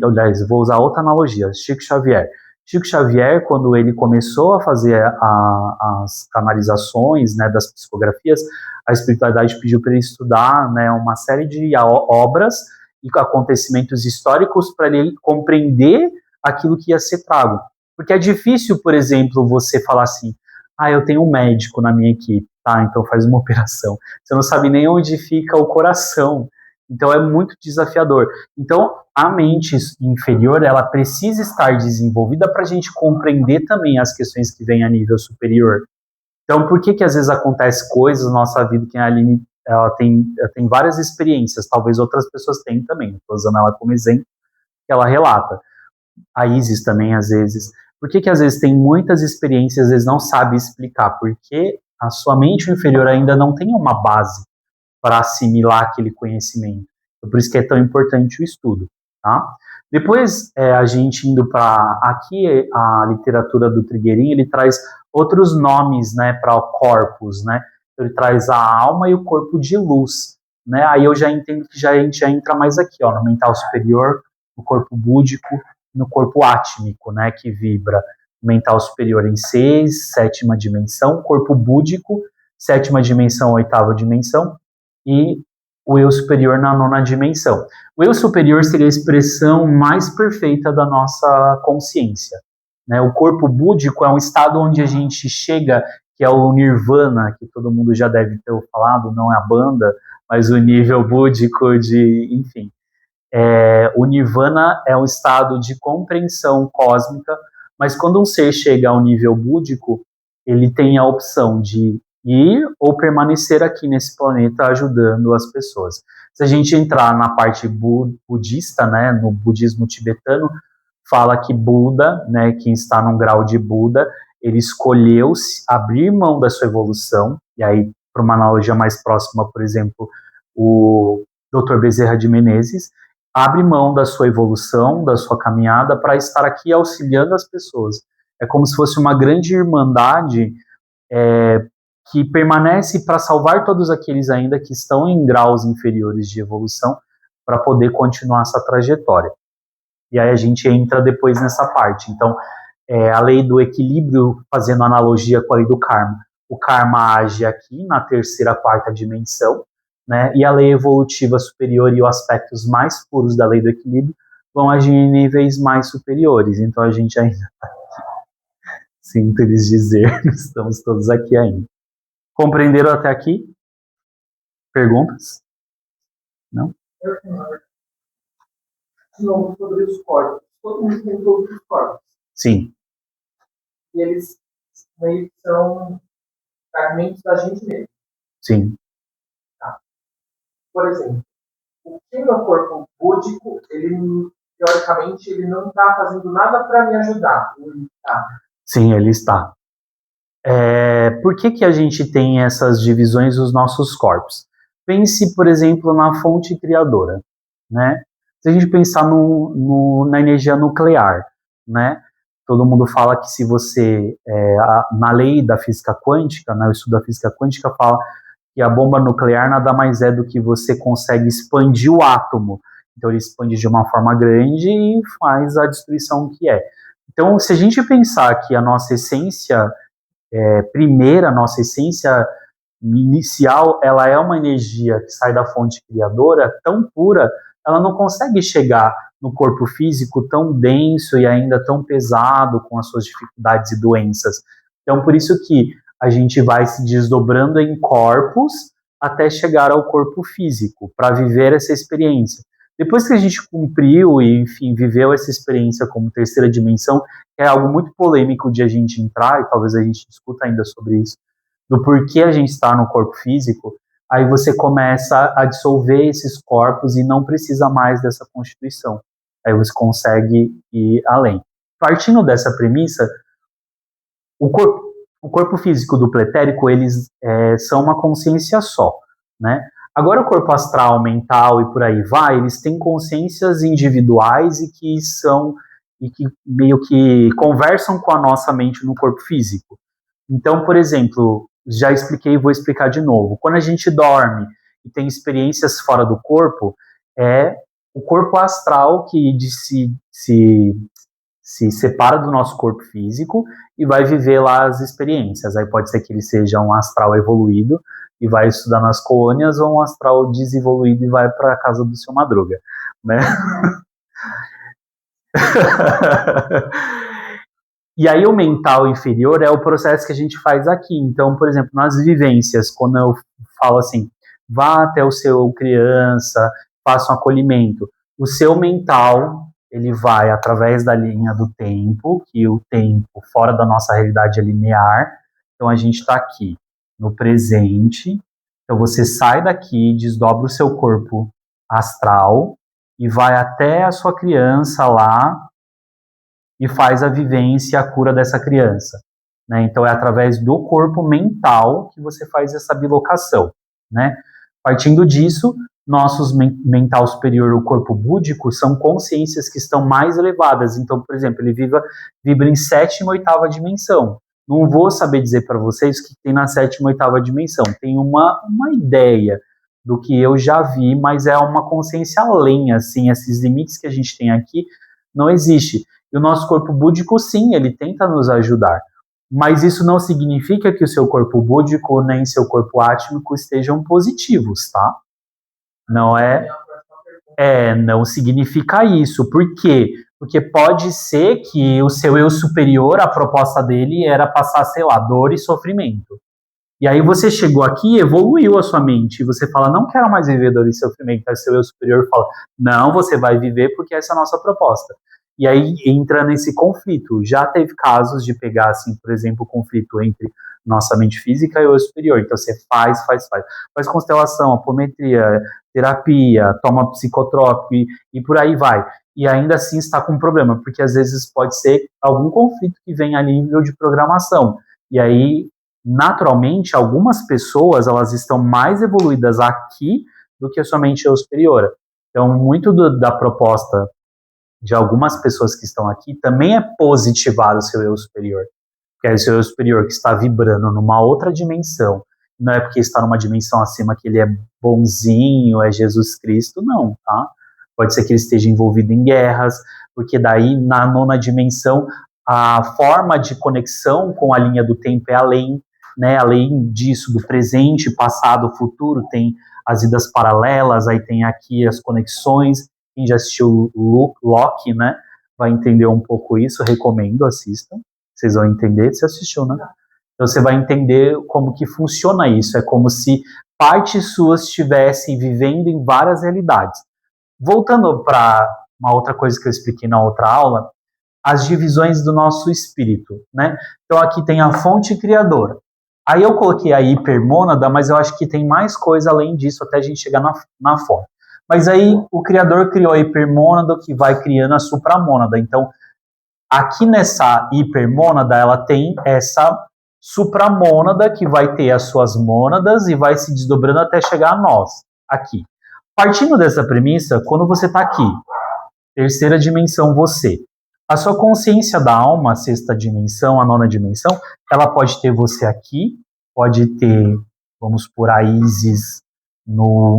Aliás, vou usar outra analogia, Chico Xavier. Chico Xavier, quando ele começou a fazer as canalizações, né, das psicografias, a espiritualidade pediu para ele estudar, né, uma série de obras e acontecimentos históricos para ele compreender aquilo que ia ser trago. Porque é difícil, por exemplo, você falar assim, eu tenho um médico na minha equipe, tá, então faz uma operação. Você não sabe nem onde fica o coração. Então é muito desafiador. Então a mente inferior ela precisa estar desenvolvida para a gente compreender também as questões que vêm a nível superior. Então por que às vezes acontece coisas na nossa vida que a Aline ela tem várias experiências, talvez outras pessoas tenham também. Estou usando ela como exemplo que ela relata. A Isis também às vezes. Por que às vezes tem muitas experiências, às vezes não sabe explicar? Porque a sua mente inferior ainda não tem uma base para assimilar aquele conhecimento. Por isso que é tão importante o estudo. Tá? Depois, a gente indo para aqui, a literatura do Trigueirinho, ele traz outros nomes, né, para corpos, né? Ele traz a alma e o corpo de luz, né? Aí eu já entendo que a gente já entra mais aqui, ó, no mental superior, no corpo búdico, no corpo átmico, né, que vibra. Mental superior em 6, 7ª dimensão, corpo búdico, 7ª dimensão, 8ª dimensão, e o eu superior na 9ª dimensão. O eu superior seria a expressão mais perfeita da nossa consciência. Né? O corpo búdico é um estado onde a gente chega, que é o nirvana, que todo mundo já deve ter falado, não é a banda, mas o nível búdico enfim. O Nirvana é um estado de compreensão cósmica, mas quando um ser chega ao nível búdico, ele tem a opção de ir ou permanecer aqui nesse planeta ajudando as pessoas. Se a gente entrar na parte budista, né, no budismo tibetano, fala que Buda, né, quem está num grau de Buda, ele escolheu abrir mão da sua evolução, e aí, para uma analogia mais próxima, por exemplo, o Dr. Bezerra de Menezes, abre mão da sua evolução, da sua caminhada, para estar aqui auxiliando as pessoas. É como se fosse uma grande irmandade que permanece para salvar todos aqueles ainda que estão em graus inferiores de evolução, para poder continuar essa trajetória. E aí a gente entra depois nessa parte. Então, a lei do equilíbrio, fazendo analogia com a lei do karma. O karma age aqui na terceira, quarta dimensão, né? E a lei evolutiva superior e os aspectos mais puros da lei do equilíbrio vão agir em níveis mais superiores. Então a gente ainda está aqui. Sinto lhes dizer, estamos todos aqui ainda. Compreenderam até aqui? Perguntas? Não? De novo, sobre os corpos. Todo mundo tem todos os corpos. Sim. E eles meio que são fragmentos da gente mesmo. Sim. Tá. Por exemplo, o que meu corpo búdico, ele, teoricamente, ele não está fazendo nada para me ajudar. Ele tá. Sim, ele está. Por que a gente tem essas divisões dos nossos corpos? Pense, por exemplo, na fonte criadora, né? Se a gente pensar na energia nuclear, né? Todo mundo fala que se você, na lei da física quântica, né, o estudo da física quântica fala que a bomba nuclear nada mais é do que você consegue expandir o átomo. Então ele expande de uma forma grande e faz a destruição que é. Então, se a gente pensar que a nossa essência primeira, nossa essência inicial, ela é uma energia que sai da fonte criadora tão pura, ela não consegue chegar no corpo físico tão denso e ainda tão pesado com as suas dificuldades e doenças. Então, por isso que a gente vai se desdobrando em corpos até chegar ao corpo físico, para viver essa experiência. Depois que a gente cumpriu e, enfim, viveu essa experiência como terceira dimensão, é algo muito polêmico de a gente entrar, e talvez a gente discuta ainda sobre isso, do porquê a gente está no corpo físico, aí você começa a dissolver esses corpos e não precisa mais dessa constituição. Aí você consegue ir além. Partindo dessa premissa, o corpo físico do pretérico, eles são uma consciência só, né? Agora o corpo astral, mental e por aí vai, eles têm consciências individuais e que meio que conversam com a nossa mente no corpo físico. Então, por exemplo, já expliquei e vou explicar de novo. Quando a gente dorme e tem experiências fora do corpo, é o corpo astral que se separa do nosso corpo físico e vai viver lá as experiências. Aí pode ser que ele seja um astral evoluído e vai estudar nas colônias, ou um astral desevoluído e vai para a casa do seu Madruga, né? E aí o mental inferior é o processo que a gente faz aqui. Então, por exemplo, nas vivências, quando eu falo assim, vá até o seu criança, faça um acolhimento, o seu mental, ele vai através da linha do tempo, que o tempo fora da nossa realidade é linear. Então a gente está aqui no presente. Então você sai daqui, desdobra o seu corpo astral e vai até a sua criança lá e faz a vivência e a cura dessa criança, né? Então é através do corpo mental que você faz essa bilocação, né? Partindo disso, nossos mental superior, o corpo búdico, são consciências que estão mais elevadas. Então, por exemplo, ele vibra em sétima e oitava dimensão. Não vou saber dizer para vocês o que tem na sétima e oitava dimensão. Tem uma ideia do que eu já vi, mas é uma consciência além, assim, esses limites que a gente tem aqui não existe. E o nosso corpo búdico, sim, ele tenta nos ajudar. Mas isso não significa que o seu corpo búdico nem seu corpo átmico estejam positivos, tá? Não não significa isso. Por quê? Porque pode ser que o seu eu superior, a proposta dele era passar, sei lá, dor e sofrimento. E aí você chegou aqui e evoluiu a sua mente. E você fala, não quero mais viver dor e sofrimento. Aí seu eu superior fala, não, você vai viver porque essa é a nossa proposta. E aí entra nesse conflito. Já teve casos de pegar, assim, por exemplo, o conflito entre nossa mente física e o eu superior. Então você faz. Faz constelação, apometria, terapia, toma psicotrópico e por aí vai. E ainda assim está com um problema, porque às vezes pode ser algum conflito que vem a nível de programação. E aí, naturalmente, algumas pessoas, elas estão mais evoluídas aqui do que somente eu superior. Então, muito da proposta de algumas pessoas que estão aqui também é positivar o seu eu superior. Que é o seu eu superior que está vibrando numa outra dimensão. Não é porque está numa dimensão acima que ele é bonzinho, é Jesus Cristo, não, tá? Pode ser que ele esteja envolvido em guerras, porque daí na nona dimensão a forma de conexão com a linha do tempo é além, né? Além disso, do presente, passado, futuro, tem as vidas paralelas, aí tem aqui as conexões. Quem já assistiu Loki, né, vai entender um pouco isso, recomendo, assistam. Vocês vão entender, você assistiu, né? Então você vai entender como que funciona isso. É como se partes suas estivessem vivendo em várias realidades. Voltando para uma outra coisa que eu expliquei na outra aula, as divisões do nosso espírito, né? Então aqui tem a fonte criadora. Aí eu coloquei a hipermônada, mas eu acho que tem mais coisa além disso até a gente chegar na fonte. Mas aí o criador criou a hipermônada que vai criando a supramônada. Então aqui nessa hipermônada, ela tem essa supramônada que vai ter as suas mônadas e vai se desdobrando até chegar a nós, aqui. Partindo dessa premissa, quando você está aqui, terceira dimensão você, a sua consciência da alma, a sexta dimensão, a nona dimensão, ela pode ter você aqui, pode ter, vamos por a Isis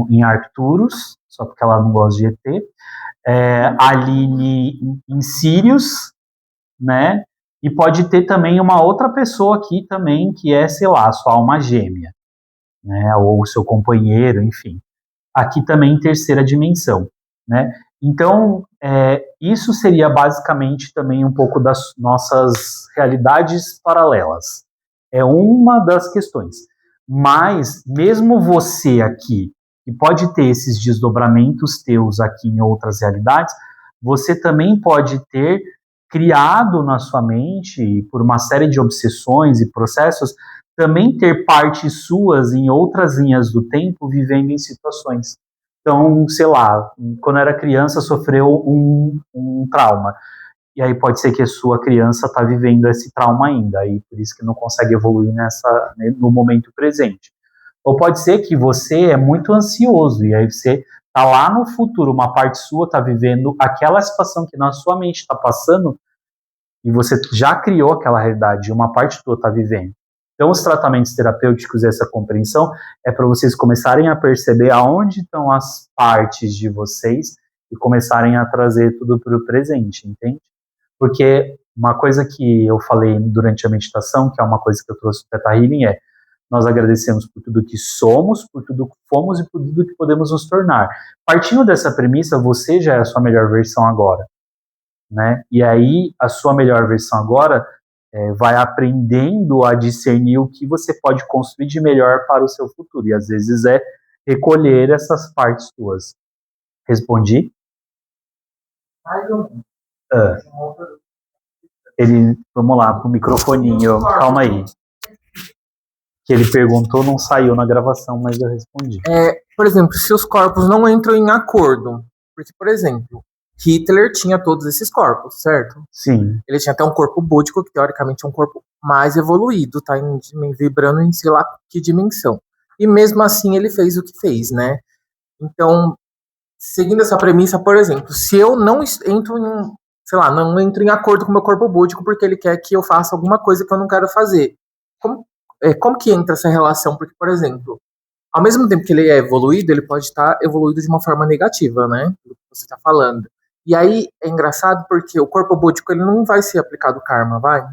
em Arcturus, só porque ela não gosta de ET, a Aline em Sirius, né? E pode ter também uma outra pessoa aqui também, que é, sei lá, sua alma gêmea, né? Ou o seu companheiro, enfim. Aqui também terceira dimensão, né? Então, isso seria basicamente também um pouco das nossas realidades paralelas. É uma das questões. Mas, mesmo você aqui, que pode ter esses desdobramentos teus aqui em outras realidades, você também pode ter criado na sua mente, por uma série de obsessões e processos, também ter partes suas em outras linhas do tempo vivendo em situações. Então, sei lá, quando era criança sofreu um trauma. E aí pode ser que a sua criança está vivendo esse trauma ainda, e por isso que não consegue evoluir no momento presente. Ou pode ser que você é muito ansioso, e aí você está lá no futuro, uma parte sua está vivendo aquela situação que na sua mente está passando, e você já criou aquela realidade, e uma parte tua está vivendo. Então, os tratamentos terapêuticos e essa compreensão é para vocês começarem a perceber aonde estão as partes de vocês e começarem a trazer tudo para o presente, entende? Porque uma coisa que eu falei durante a meditação, que é uma coisa que eu trouxe do Theta Healing, nós agradecemos por tudo que somos, por tudo que fomos e por tudo que podemos nos tornar. Partindo dessa premissa, você já é a sua melhor versão agora, né? E aí, a sua melhor versão agora vai aprendendo a discernir o que você pode construir de melhor para o seu futuro. E às vezes é recolher essas partes suas. Respondi? Vamos lá, pro microfoninho. Calma aí. Que ele perguntou, não saiu na gravação, mas eu respondi. Por exemplo, se os corpos não entram em acordo, porque, por exemplo, Hitler tinha todos esses corpos, certo? Sim. Ele tinha até um corpo búdico, que teoricamente é um corpo mais evoluído, tá vibrando em sei lá que dimensão. E mesmo assim ele fez o que fez, né? Então, seguindo essa premissa, por exemplo, se eu não entro não entro em acordo com o meu corpo búdico porque ele quer que eu faça alguma coisa que eu não quero fazer. Como que entra essa relação? Porque, por exemplo, ao mesmo tempo que ele é evoluído, ele pode estar evoluído de uma forma negativa, né? Do que você está falando. E aí é engraçado porque o corpo búdico ele não vai ser aplicado karma, vai?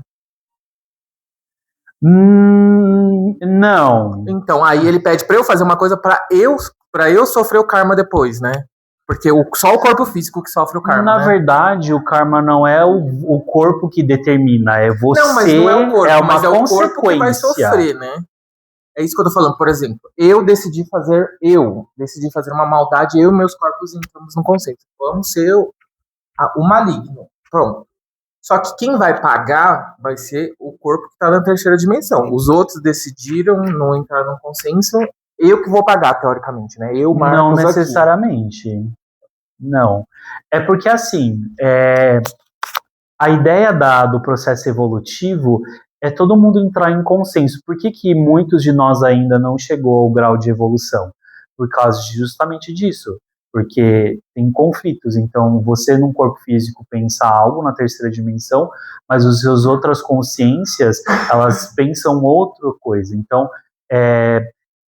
Não. Então, aí ele pede pra eu fazer uma coisa pra eu sofrer o karma depois, né? Porque só o corpo físico que sofre o karma, Na verdade, o karma não é o corpo que determina, é você, não é o corpo, é uma mas é consequência. o corpo que vai sofrer, né? É isso que eu tô falando, por exemplo. Eu decidi fazer uma maldade, eu e meus corpos entramos no conceito. Vamos ser o maligno. Pronto. Só que quem vai pagar vai ser o corpo que está na terceira dimensão. Os outros decidiram não entrar no consenso. Eu que vou pagar, teoricamente, né? Eu, Marcos, Não aqui. necessariamente. Não. É porque, assim, a ideia do processo evolutivo é todo mundo entrar em consenso. Por que muitos de nós ainda não chegou ao grau de evolução? Por causa justamente disso. Porque tem conflitos. Então, você num corpo físico pensa algo na terceira dimensão, mas as suas outras consciências, elas pensam outra coisa. Então,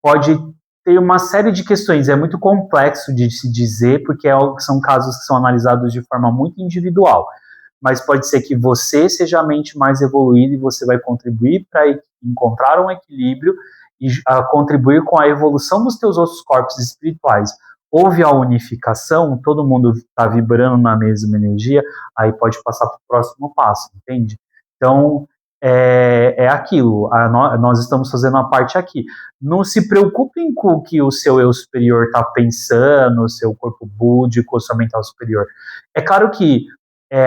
pode ter uma série de questões. É muito complexo de se dizer, porque são casos que são analisados de forma muito individual. Mas pode ser que você seja a mente mais evoluída e você vai contribuir para encontrar um equilíbrio e contribuir com a evolução dos teus outros corpos espirituais. Houve a unificação, todo mundo está vibrando na mesma energia, aí pode passar para o próximo passo, entende? Então, é aquilo, nós estamos fazendo a parte aqui. Não se preocupem com o que o seu eu superior está pensando, o seu corpo búdico, o seu mental superior. É claro que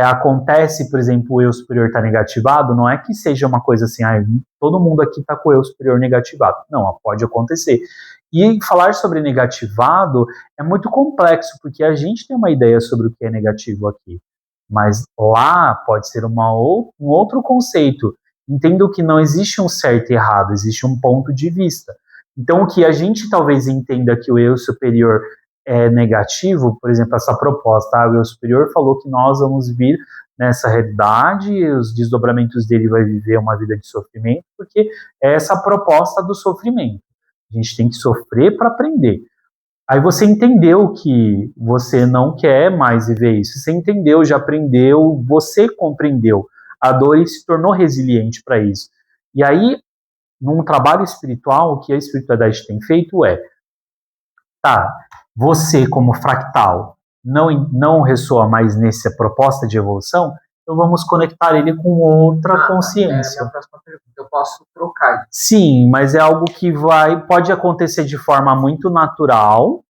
acontece, por exemplo, o eu superior está negativado, não é que seja uma coisa assim, todo mundo aqui está com o eu superior negativado. Não, pode acontecer. E falar sobre negativado é muito complexo, porque a gente tem uma ideia sobre o que é negativo aqui. Mas lá pode ser um outro conceito. Entendo que não existe um certo e errado, existe um ponto de vista. Então, o que a gente talvez entenda que o eu superior é negativo, por exemplo, essa proposta, o eu superior falou que nós vamos vir nessa realidade, os desdobramentos dele vai viver uma vida de sofrimento, porque é essa proposta do sofrimento. A gente tem que sofrer para aprender. Aí você entendeu que você não quer mais viver isso. Você entendeu, já aprendeu, você compreendeu a dor e se tornou resiliente para isso. E aí, num trabalho espiritual, o que a espiritualidade tem feito você como fractal não ressoa mais nessa proposta de evolução, então vamos conectar ele com outra consciência. É a próxima pergunta. Eu posso trocar isso. Sim, mas é algo que pode acontecer de forma muito natural,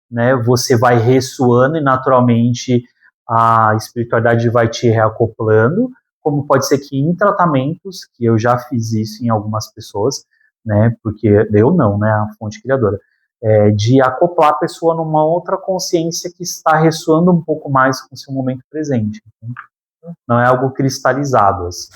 né? Você vai ressoando e naturalmente a espiritualidade vai te reacoplando, como pode ser que em tratamentos, que eu já fiz isso em algumas pessoas, né? Porque eu não, né? A fonte criadora. De acoplar a pessoa numa outra consciência que está ressoando um pouco mais com o seu momento presente. Não é algo cristalizado, assim.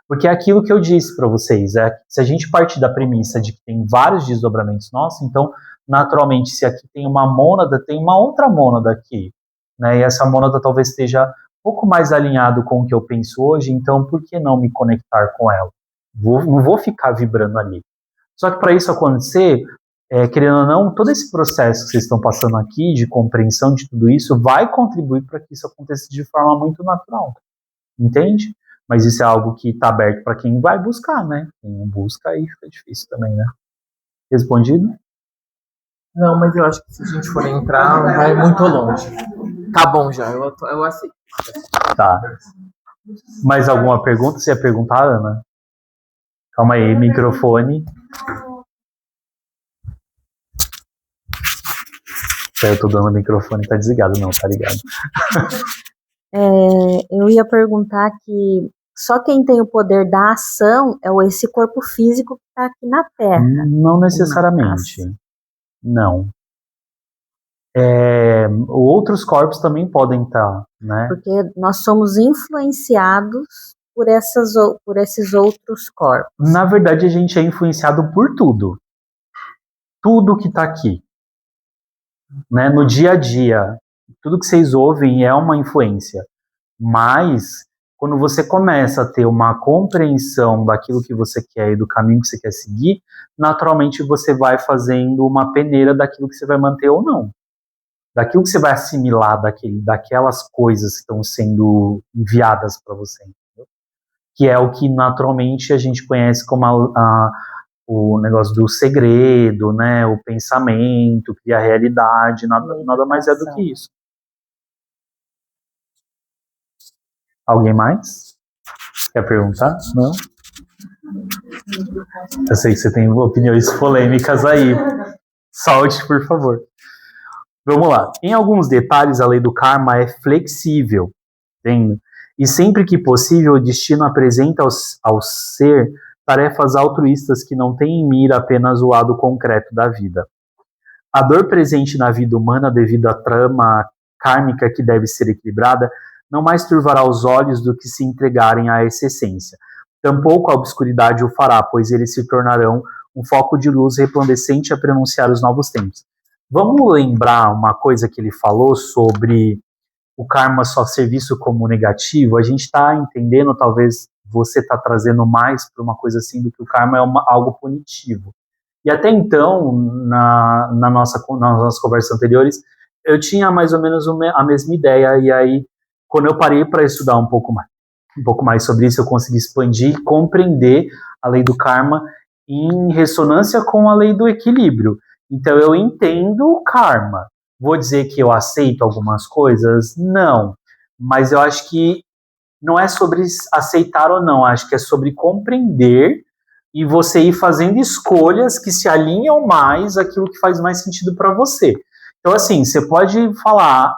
Porque é aquilo que eu disse para vocês, se a gente partir da premissa de que tem vários desdobramentos nossos, então, naturalmente, se aqui tem uma mônada, tem uma outra mônada aqui, né? E essa mônada talvez esteja um pouco mais alinhado com o que eu penso hoje, então por que não me conectar com ela? Não vou ficar vibrando ali. Só que para isso acontecer, querendo ou não, todo esse processo que vocês estão passando aqui, de compreensão de tudo isso, vai contribuir para que isso aconteça de forma muito natural. Entende? Mas isso é algo que está aberto para quem vai buscar, né? Quem não busca, aí fica difícil também, né? Respondido? Não, mas eu acho que se a gente for entrar, vai muito longe. Tá bom já, eu aceito. Tá. Mais alguma pergunta? Você ia perguntar, Ana? Calma aí, microfone. Eu tô dando o microfone, tá desligado, não, tá ligado? Eu ia perguntar que só quem tem o poder da ação é esse corpo físico que está aqui na Terra. Não necessariamente. Não. Outros corpos também podem estar, né? Porque nós somos influenciados por esses outros corpos. Na verdade, a gente é influenciado por tudo. Tudo que está aqui. Né? No dia a dia, tudo que vocês ouvem é uma influência. Mas, quando você começa a ter uma compreensão daquilo que você quer e do caminho que você quer seguir, naturalmente você vai fazendo uma peneira daquilo que você vai manter ou não. Daquilo que você vai assimilar daquelas coisas que estão sendo enviadas para você. Entendeu? Que é o que naturalmente a gente conhece como o negócio do segredo, né? O pensamento, criar a realidade, nada mais é do que isso. Alguém mais? Quer perguntar? Não? Eu sei que você tem opiniões polêmicas aí. Solte, por favor. Vamos lá. Em alguns detalhes, a lei do karma é flexível, entende? E sempre que possível, o destino apresenta ao ser tarefas altruístas que não têm em mira apenas o lado concreto da vida. A dor presente na vida humana devido à trama kármica que deve ser equilibrada não mais turvará os olhos do que se entregarem a essa essência. Tampouco a obscuridade o fará, pois eles se tornarão um foco de luz resplandecente a prenunciar os novos tempos. Vamos lembrar uma coisa que ele falou sobre o karma só ser visto como negativo? A gente está entendendo, talvez você está trazendo mais para uma coisa assim, do que o karma é algo punitivo. E até então, nas nossas conversas anteriores, eu tinha mais ou menos a mesma ideia, e aí, quando eu parei para estudar um pouco mais sobre isso, eu consegui expandir e compreender a lei do karma em ressonância com a lei do equilíbrio. Então, eu entendo o karma. Vou dizer que eu aceito algumas coisas? Não. Mas eu acho que não é sobre aceitar ou não, acho que é sobre compreender e você ir fazendo escolhas que se alinham mais àquilo que faz mais sentido para você. Então, assim, você pode falar,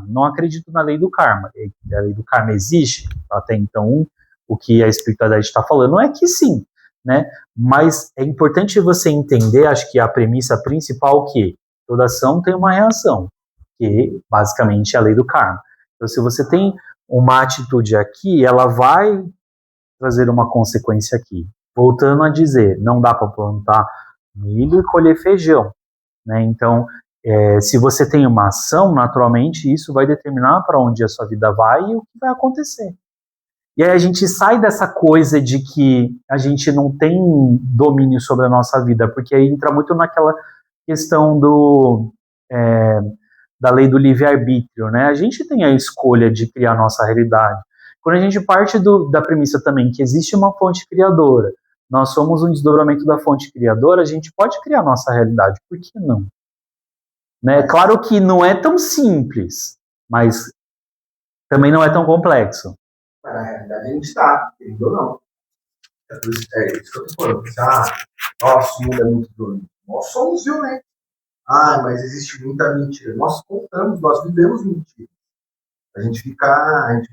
não acredito na lei do karma. A lei do karma existe? Até então, o que a espiritualidade está falando é que sim, né? Mas é importante você entender, acho que a premissa principal que toda ação tem uma reação, que basicamente é a lei do karma. Então, se você tem uma atitude aqui, ela vai trazer uma consequência aqui. Voltando a dizer, não dá para plantar milho e colher feijão, né? Então, se você tem uma ação, naturalmente isso vai determinar para onde a sua vida vai e o que vai acontecer. E aí a gente sai dessa coisa de que a gente não tem domínio sobre a nossa vida, porque aí entra muito naquela questão da lei do livre-arbítrio, né? A gente tem a escolha de criar a nossa realidade. Quando a gente parte da premissa também que existe uma fonte criadora, nós somos um desdobramento da fonte criadora, a gente pode criar a nossa realidade, por que não? Né? Claro que não é tão simples, mas também não é tão complexo. Na realidade a gente está, querendo ou não. É isso que eu estou falando. Nossa, o mundo é muito violento. Nós somos violentos. Mas existe muita mentira. Nós contamos, nós vivemos mentira. A gente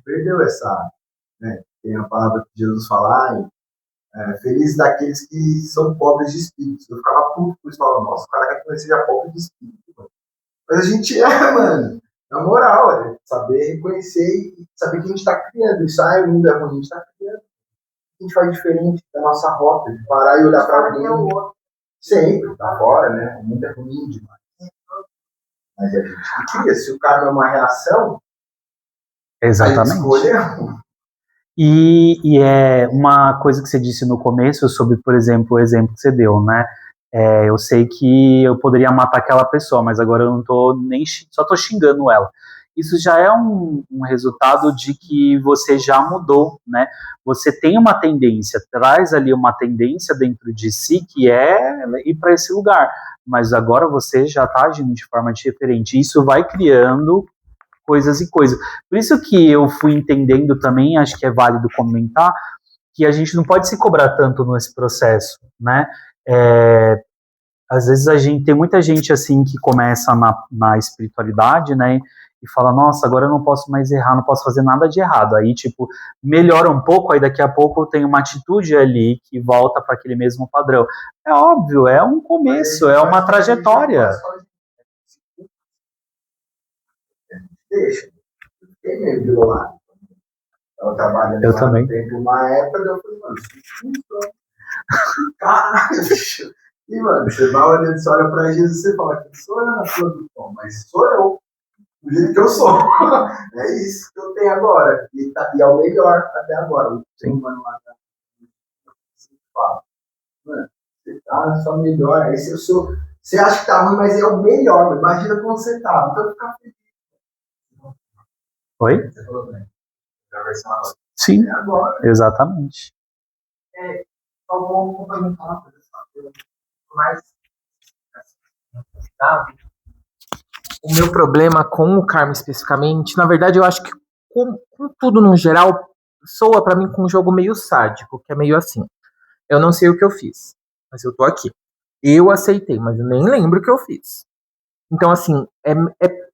perdeu essa, né? Tem a palavra que Jesus fala, feliz daqueles que são pobres de espírito. Eu ficava puto por isso, falava, nossa, o cara quer que nós seja pobre de espírito, mano. Mas a gente mano, na moral, saber reconhecer e saber que a gente está criando. Isso, o mundo é ruim, a gente está criando. A gente faz diferente da nossa rota, de parar e olhar para alguém. Sempre, tá fora, né? O mundo é ruim demais. Mas a gente cria, se o karma é uma reação, exatamente. A escolha é ruim. E é uma coisa que você disse no começo sobre, por exemplo, o exemplo que você deu, né? Eu sei que eu poderia matar aquela pessoa, mas agora eu não tô só tô xingando ela. Isso já é um resultado de que você já mudou, né? Você tem uma tendência, traz ali uma tendência dentro de si que é ir para esse lugar, mas agora você já está agindo de forma diferente. Isso vai criando coisas e coisas. Por isso que eu fui entendendo também, acho que é válido comentar, que a gente não pode se cobrar tanto nesse processo, né? Às vezes tem muita gente assim que começa na espiritualidade, né? E fala, nossa, agora eu não posso mais errar, não posso fazer nada de errado. Aí, tipo, melhora um pouco, aí daqui a pouco tem uma atitude ali que volta para aquele mesmo padrão. É óbvio, é um começo, é uma trajetória. Deixa. Tem meio de lado. Eu trabalho eu também. Tempo, uma época, eu falei, mano, caralho, bicho. E, mano, você vai olhando, você olha pra Jesus e você fala, que sou eu na fila do pão, mas sou eu. Do jeito que eu sou. É isso que eu tenho agora. E é o melhor até agora. O ser humano lá fala. Mano, você tá só melhor. Esse eu sou. Você acha que tá ruim, mas é o melhor. Imagina como você tá. Então fica feliz. Oi? Você falou bem. A versão agora. Sim, é agora. Exatamente. Só vou complementar uma coisa. Mais o meu problema com o karma especificamente, na verdade eu acho que com tudo no geral, soa pra mim com um jogo meio sádico, que é meio assim. Eu não sei o que eu fiz, mas eu tô aqui. Eu aceitei, mas eu nem lembro o que eu fiz. Então, assim, é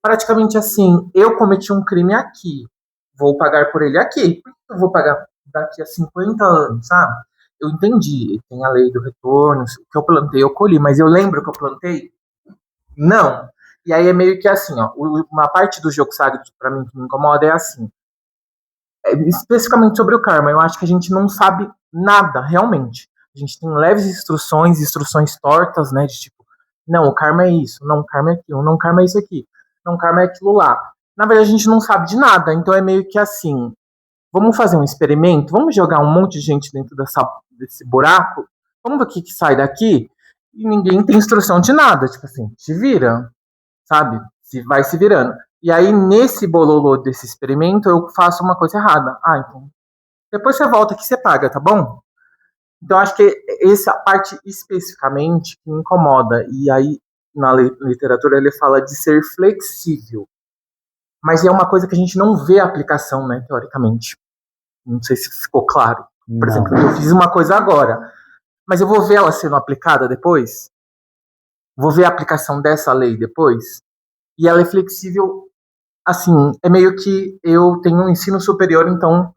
praticamente assim, eu cometi um crime aqui, vou pagar por ele aqui. Por que eu vou pagar daqui a 50 anos, sabe? Eu entendi, tem a lei do retorno, o que eu plantei, eu colhi, mas eu lembro que eu plantei? Não. E aí é meio que assim, ó, uma parte do jogo sádico pra mim que me incomoda é assim, especificamente sobre o karma, eu acho que a gente não sabe nada, realmente. A gente tem leves instruções tortas, né, de tipo, não, o karma é isso, não, o karma é aquilo, não, o karma é isso aqui, não, o karma é aquilo lá. Na verdade, a gente não sabe de nada, então é meio que assim, vamos fazer um experimento, vamos jogar um monte de gente dentro desse buraco, vamos ver o que sai daqui, e ninguém tem instrução de nada, tipo assim, te vira, sabe? Vai se virando. E aí, nesse bololô desse experimento, eu faço uma coisa errada. Ah, então. Depois você volta aqui e você paga, tá bom? Então, acho que essa parte especificamente que me incomoda. E aí, na literatura, ele fala de ser flexível. Mas é uma coisa que a gente não vê a aplicação, né, teoricamente. Não sei se ficou claro. Por exemplo, eu fiz uma coisa agora, mas eu vou ver ela sendo aplicada depois? Vou ver a aplicação dessa lei depois? E ela é flexível, assim, é meio que eu tenho um ensino superior, então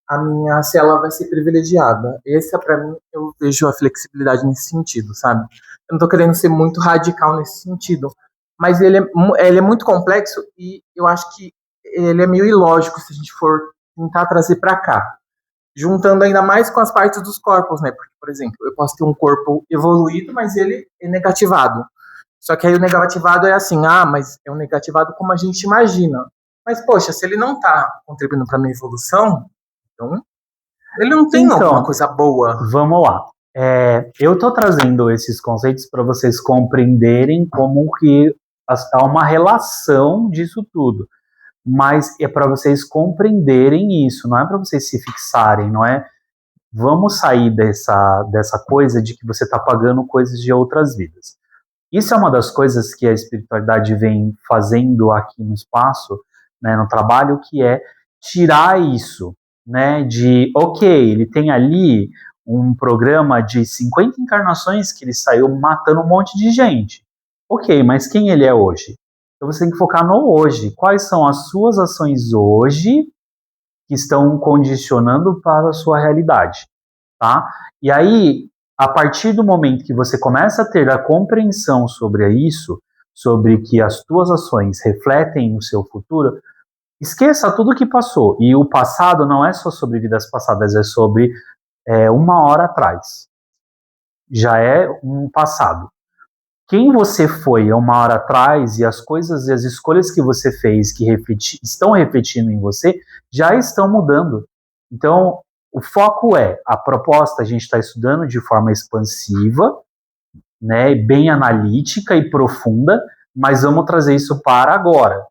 a minha célula vai ser privilegiada. Essa, para mim, eu vejo a flexibilidade nesse sentido, sabe? Eu não tô querendo ser muito radical nesse sentido, mas ele é muito complexo e eu acho que ele é meio ilógico se a gente for tentar trazer para cá. Juntando ainda mais com as partes dos corpos, né? Porque, por exemplo, eu posso ter um corpo evoluído, mas ele é negativado. Só que aí o negativado é assim, mas é um negativado como a gente imagina. Mas, poxa, se ele não está contribuindo para a minha evolução, então ele não tem alguma coisa boa. Vamos lá. Eu estou trazendo esses conceitos para vocês compreenderem como que há uma relação disso tudo. Mas é para vocês compreenderem isso, não é para vocês se fixarem, não é? Vamos sair dessa coisa de que você está pagando coisas de outras vidas. Isso é uma das coisas que a espiritualidade vem fazendo aqui no espaço, né, no trabalho, que é tirar isso, né, de, ok, ele tem ali um programa de 50 encarnações que ele saiu matando um monte de gente. Ok, mas quem ele é hoje? Então você tem que focar no hoje. Quais são as suas ações hoje que estão condicionando para a sua realidade, tá? E aí, a partir do momento que você começa a ter a compreensão sobre isso, sobre que as tuas ações refletem o seu futuro, esqueça tudo que passou. E o passado não é só sobre vidas passadas, é sobre uma hora atrás. Já é um passado. Quem você foi há uma hora atrás e as coisas e as escolhas que você fez que estão refletindo em você já estão mudando. Então, o foco a proposta a gente está estudando de forma expansiva, né, bem analítica e profunda, mas vamos trazer isso para agora.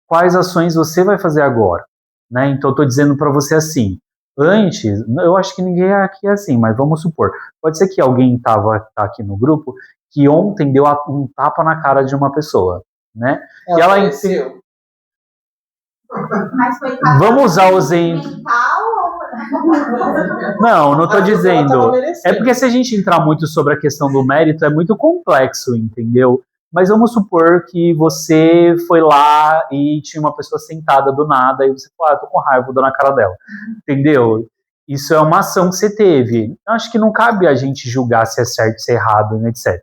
Quais ações você vai fazer agora? Né? Então, estou dizendo para você assim, antes, eu acho que ninguém aqui é assim, mas vamos supor, pode ser que alguém tá aqui no grupo que ontem deu um tapa na cara de uma pessoa, né? E ela entendeu. Mas foi vamos usar o exemplo. Não estou dizendo. É porque se a gente entrar muito sobre a questão do mérito, é muito complexo, entendeu? Mas vamos supor que você foi lá e tinha uma pessoa sentada do nada e você falou, tô com raiva, vou dar na cara dela. Entendeu? Isso é uma ação que você teve. Eu acho que não cabe a gente julgar se é certo, se é errado, né, etc.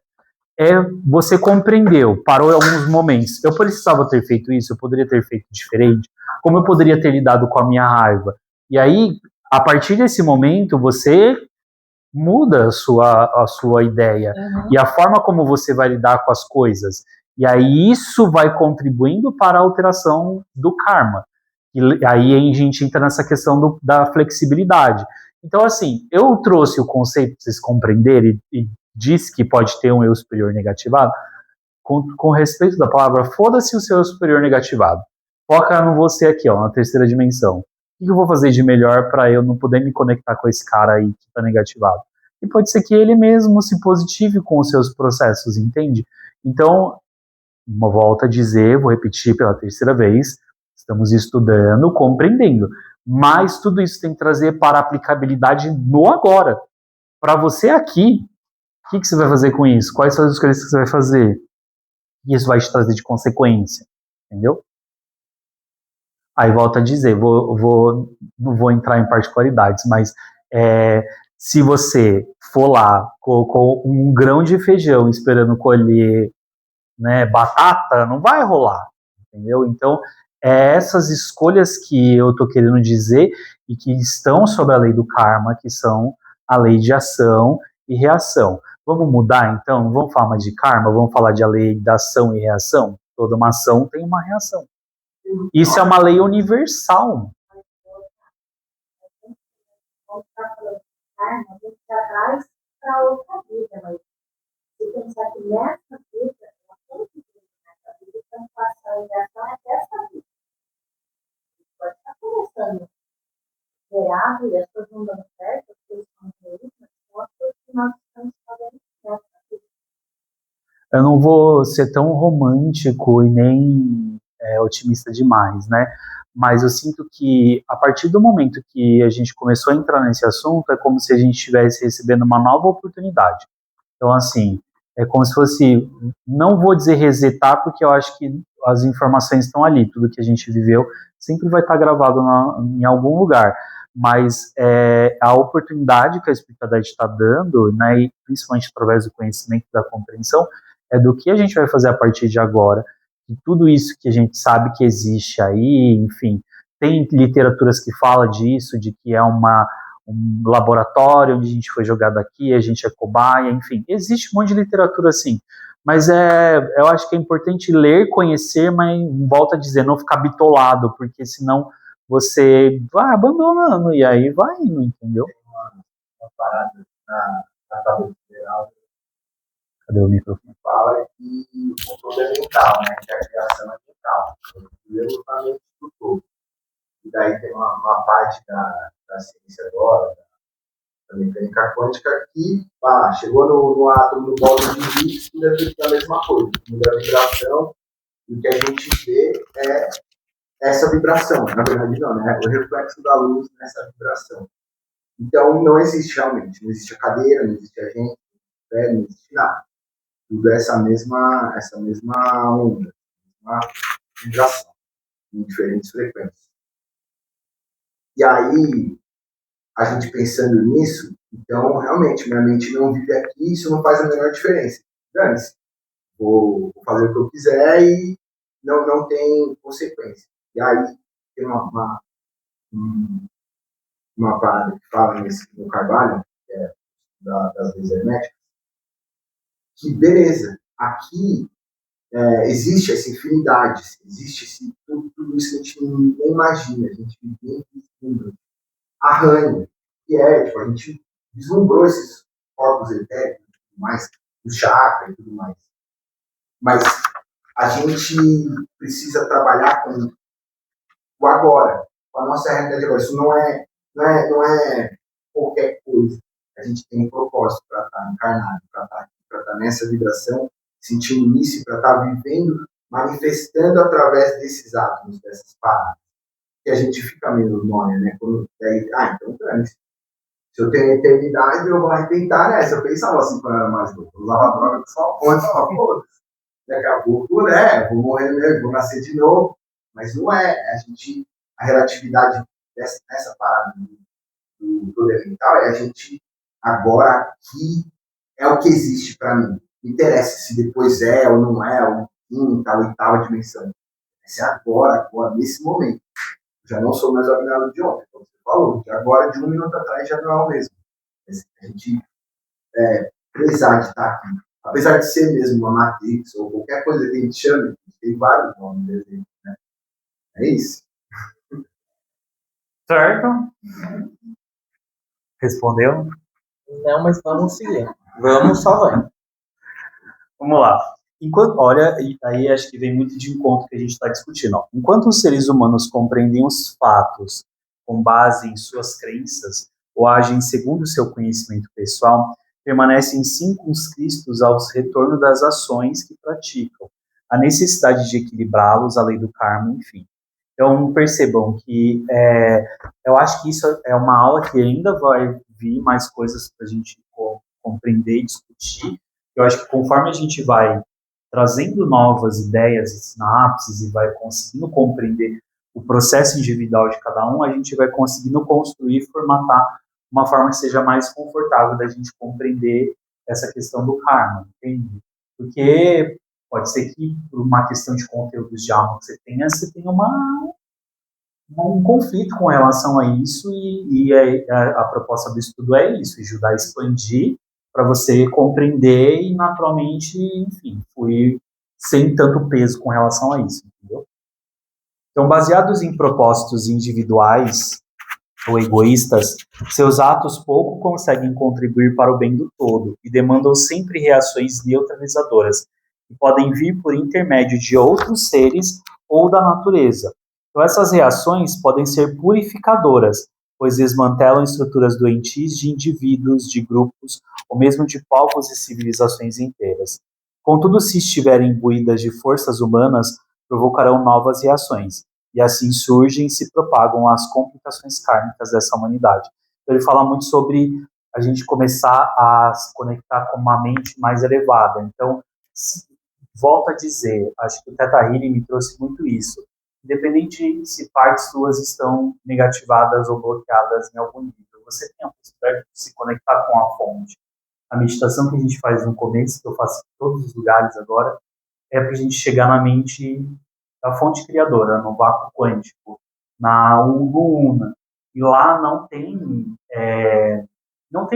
Você compreendeu, parou em alguns momentos. Eu precisava ter feito isso, eu poderia ter feito diferente. Como eu poderia ter lidado com a minha raiva? E aí, a partir desse momento, você muda a sua ideia e a forma como você vai lidar com as coisas. E aí isso vai contribuindo para a alteração do karma. E aí a gente entra nessa questão da flexibilidade. Então, assim, eu trouxe o conceito para vocês compreenderem e disse que pode ter um eu superior negativado, com respeito da palavra, foda-se o seu eu superior negativado. Foca no você aqui, ó, na terceira dimensão. O que eu vou fazer de melhor para eu não poder me conectar com esse cara aí que está negativado? E pode ser que ele mesmo se positive com os seus processos, entende? Então, uma volta a dizer, vou repetir pela terceira vez, estamos estudando, compreendendo, mas tudo isso tem que trazer para a aplicabilidade no agora. para você aqui, o que você vai fazer com isso? Quais são as escolhas que você vai fazer? E isso vai te trazer de consequência, entendeu? Aí volto a dizer, não vou entrar em particularidades, mas se você for lá, colocou um grão de feijão esperando colher, né, batata, não vai rolar, entendeu? Então, essas escolhas que eu estou querendo dizer e que estão sob a lei do karma, que são a lei de ação e reação. Vamos mudar, então? Não vamos falar mais de karma, vamos falar de a lei da ação e reação? Toda uma ação tem uma reação. Isso é uma lei universal. A gente já traz para outra vida, mas se pensar que nessa vida, ela tem que ter nessa vida, então passar em ação até essa vida. Pode estar começando errado e as coisas não dando certo, as coisas são ruins, mas são as coisas que nós estamos fazendo certo. Eu não vou ser tão romântico e nem otimista demais, né? Mas eu sinto que a partir do momento que a gente começou a entrar nesse assunto, é como se a gente estivesse recebendo uma nova oportunidade. Então, assim, é como se fosse, não vou dizer resetar, porque eu acho que as informações estão ali, tudo que a gente viveu sempre vai estar gravado em algum lugar, mas a oportunidade que a espiritualidade está dando, né, e principalmente através do conhecimento e da compreensão, é do que a gente vai fazer a partir de agora, e tudo isso que a gente sabe que existe aí, enfim, tem literaturas que falam disso, de que é um laboratório onde a gente foi jogado aqui, a gente é cobaia, enfim, existe um monte de literatura assim, mas eu acho que é importante ler, conhecer, mas volto a dizer, não ficar bitolado, porque senão você vai abandonando, e aí vai indo, entendeu? Uma parada na tabela geral Cadê o microfone? fala que o todo é mental, né? Que a criação é mental. Justamente do todo. E daí tem uma parte da ciência agora, da mecânica quântica, que chegou no átomo, no bolo de Higgs, tudo é feito da mesma coisa. Muda a vibração, e o que a gente vê é essa vibração. Na verdade, não, né? O reflexo da luz nessa vibração. Então, não existe realmente. Não existe a cadeira, não existe a gente, não existe nada. Tudo é essa mesma onda, uma vibração, em diferentes frequências. E aí, a gente pensando nisso, então, realmente, minha mente não vive aqui, isso não faz a menor diferença. Dane-se, vou fazer o que eu quiser e não tem consequência. E aí, tem uma parada que fala no Carvalho, que é das leis herméticas, que beleza, aqui existe essa infinidade, existe tudo isso que a gente nem imagina, a gente nem vislumbra. Arranha, que tipo, a gente vislumbrou esses corpos etéricos e tudo mais, o chakra e tudo mais. Mas a gente precisa trabalhar com o agora, com a nossa realidade agora. Isso não é qualquer coisa. A gente tem um propósito para estar encarnado, para estar nessa vibração, sentindo isso, para estar vivendo, manifestando através desses átomos, dessas paradas. Que a gente fica meio nóia, né? Então, se eu tenho eternidade, eu vou arrebentar nessa. Eu pensava assim quando eu era mais novo. Eu usava droga só ponte, só foda. Daqui a pouco, vou morrer mesmo, vou nascer de novo. Mas não é. A relatividade dessa parada do poder mental é a gente agora aqui é o que existe para mim. Não interessa se depois ou não ou em tal e tal dimensão. Esse é agora, nesse momento. Já não sou mais o Agnaldo de ontem, como você falou. De agora, de um minuto atrás, já não é o mesmo. A gente precisar de estar aqui. Apesar de ser mesmo uma Matrix ou qualquer coisa que a gente chame, tem vários nomes, né? É isso. Certo? Respondeu? Não, mas vamos seguir. Vamos salvar. Vamos lá. Olha, aí acho que vem muito de encontro que a gente está discutindo. Ó. Enquanto os seres humanos compreendem os fatos com base em suas crenças ou agem segundo o seu conhecimento pessoal, permanecem circunscritos aos retornos das ações que praticam, a necessidade de equilibrá-los, a lei do karma, enfim. Então, percebam que eu acho que isso é uma aula que ainda vir mais coisas para a gente compreender e discutir. Eu acho que conforme a gente vai trazendo novas ideias e sinapses e vai conseguindo compreender o processo individual de cada um, a gente vai conseguindo construir e formatar uma forma que seja mais confortável da gente compreender essa questão do karma, entende? Porque pode ser que, por uma questão de conteúdos de alma que você tenha um conflito com relação a isso, e a proposta do estudo é isso, ajudar a expandir para você compreender e, naturalmente, enfim, fui sem tanto peso com relação a isso, entendeu? Então, baseados em propósitos individuais ou egoístas, seus atos pouco conseguem contribuir para o bem do todo e demandam sempre reações neutralizadoras, que podem vir por intermédio de outros seres ou da natureza. Então, essas reações podem ser purificadoras, pois desmantelam estruturas doentias de indivíduos, de grupos, ou mesmo de povos e civilizações inteiras. Contudo, se estiverem imbuídas de forças humanas, provocarão novas reações, e assim surgem e se propagam as complicações kármicas dessa humanidade. Então, ele fala muito sobre a gente começar a se conectar com uma mente mais elevada. Então, volto a dizer, acho que o Theta Healing me trouxe muito isso. Independente se partes suas estão negativadas ou bloqueadas em algum nível, você tem a possibilidade de se conectar com a fonte. A meditação que a gente faz no começo, que eu faço em todos os lugares agora, é para a gente chegar na mente da fonte criadora, no vácuo quântico, na Una. E lá não tem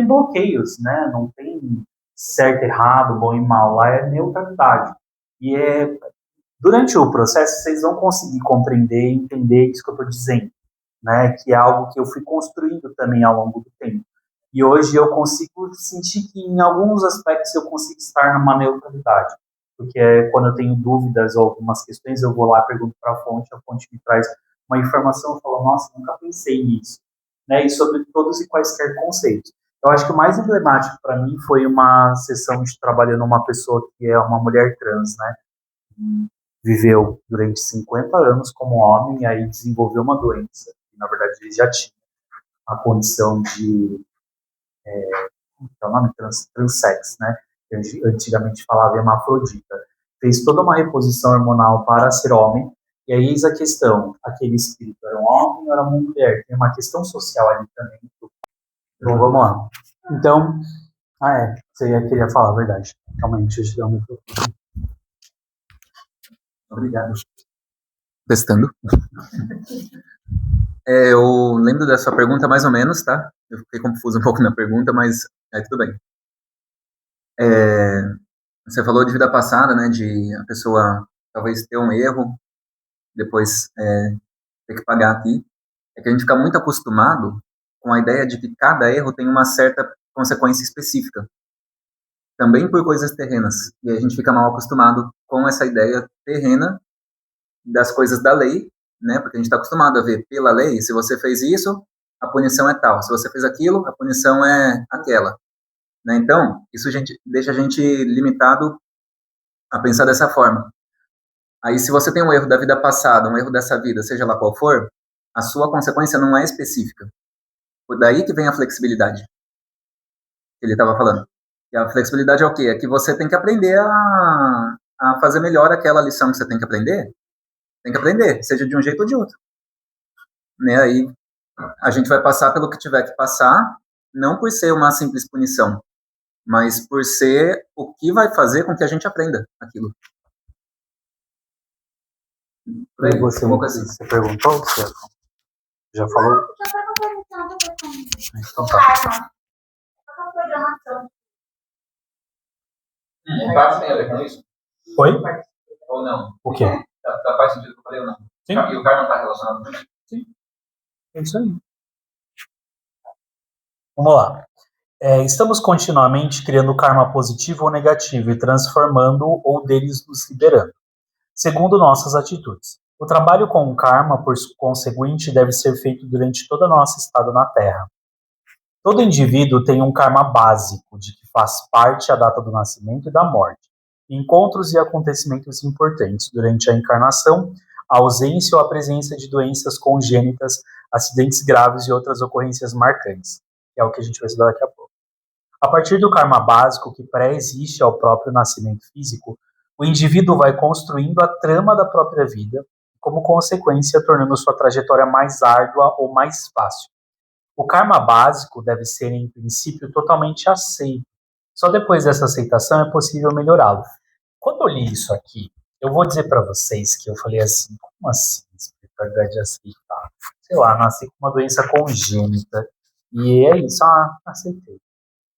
bloqueios, né? Não tem certo, errado, bom e mal. Lá é neutralidade. E durante o processo, vocês vão conseguir compreender e entender isso que eu estou dizendo, né? Que é algo que eu fui construindo também ao longo do tempo. E hoje eu consigo sentir que, em alguns aspectos, eu consigo estar numa neutralidade. Porque quando eu tenho dúvidas ou algumas questões, eu vou lá, pergunto para a fonte me traz uma informação, eu falo, nossa, nunca pensei nisso. Né? E sobre todos e quaisquer conceitos. Eu acho que o mais emblemático para mim foi uma sessão de trabalhando uma pessoa que é uma mulher trans, né? Viveu durante 50 anos como homem e aí desenvolveu uma doença. Na verdade, ele já tinha a condição de é o nome transsex, né? Antigamente falava hermafrodita. Fez toda uma reposição hormonal para ser homem, e aí eis a questão, aquele espírito era um homem ou era uma mulher? Tem uma questão social ali também. Então, vamos lá. Então, você queria falar a verdade. Calma aí, deixa eu te dar um microfone. Obrigado. Testando. Eu lembro da sua pergunta mais ou menos, tá? Eu fiquei confuso um pouco na pergunta, mas tudo bem. Você falou de vida passada, né? De a pessoa talvez ter um erro, depois ter que pagar aqui. É que a gente fica muito acostumado com a ideia de que cada erro tem uma certa consequência específica. Também por coisas terrenas. E a gente fica mal acostumado com essa ideia terrena das coisas da lei, né? Porque a gente está acostumado a ver pela lei, se você fez isso, a punição é tal. Se você fez aquilo, a punição é aquela. Né? Então, isso deixa a gente limitado a pensar dessa forma. Aí, se você tem um erro da vida passada, um erro dessa vida, seja lá qual for, a sua consequência não é específica. Por daí que vem a flexibilidade que ele estava falando. E a flexibilidade é o quê? É que você tem que aprender a fazer melhor aquela lição que você tem que aprender. Tem que aprender, seja de um jeito ou de outro. Né? Aí a gente vai passar pelo que tiver que passar, não por ser uma simples punição, mas por ser o que vai fazer com que a gente aprenda aquilo. Aí, você perguntou, você já falou? Eu já estava perguntando Então tá. a programação. O karma tem a ver com isso? Oi? Ou não? O quê? Faz sentido o que eu falei ou não? Sim. E o karma está relacionado com isso? Sim. É isso aí. Vamos lá. Estamos continuamente criando karma positivo ou negativo e transformando ou deles nos liberando, segundo nossas atitudes. O trabalho com o karma, por conseguinte, deve ser feito durante todo o nosso estado na Terra. Todo indivíduo tem um karma básico, de que faz parte a data do nascimento e da morte, encontros e acontecimentos importantes durante a encarnação, a ausência ou a presença de doenças congênitas, acidentes graves e outras ocorrências marcantes, que é o que a gente vai estudar daqui a pouco. A partir do karma básico, que pré-existe ao próprio nascimento físico, o indivíduo vai construindo a trama da própria vida, como consequência, tornando sua trajetória mais árdua ou mais fácil. O karma básico deve ser, em princípio, totalmente aceito. Só depois dessa aceitação é possível melhorá-lo. Quando eu li isso aqui, eu vou dizer para vocês que eu falei assim, como assim espiritualidade de aceitar? Sei lá, nasci com uma doença congênita, e é isso, aceitei.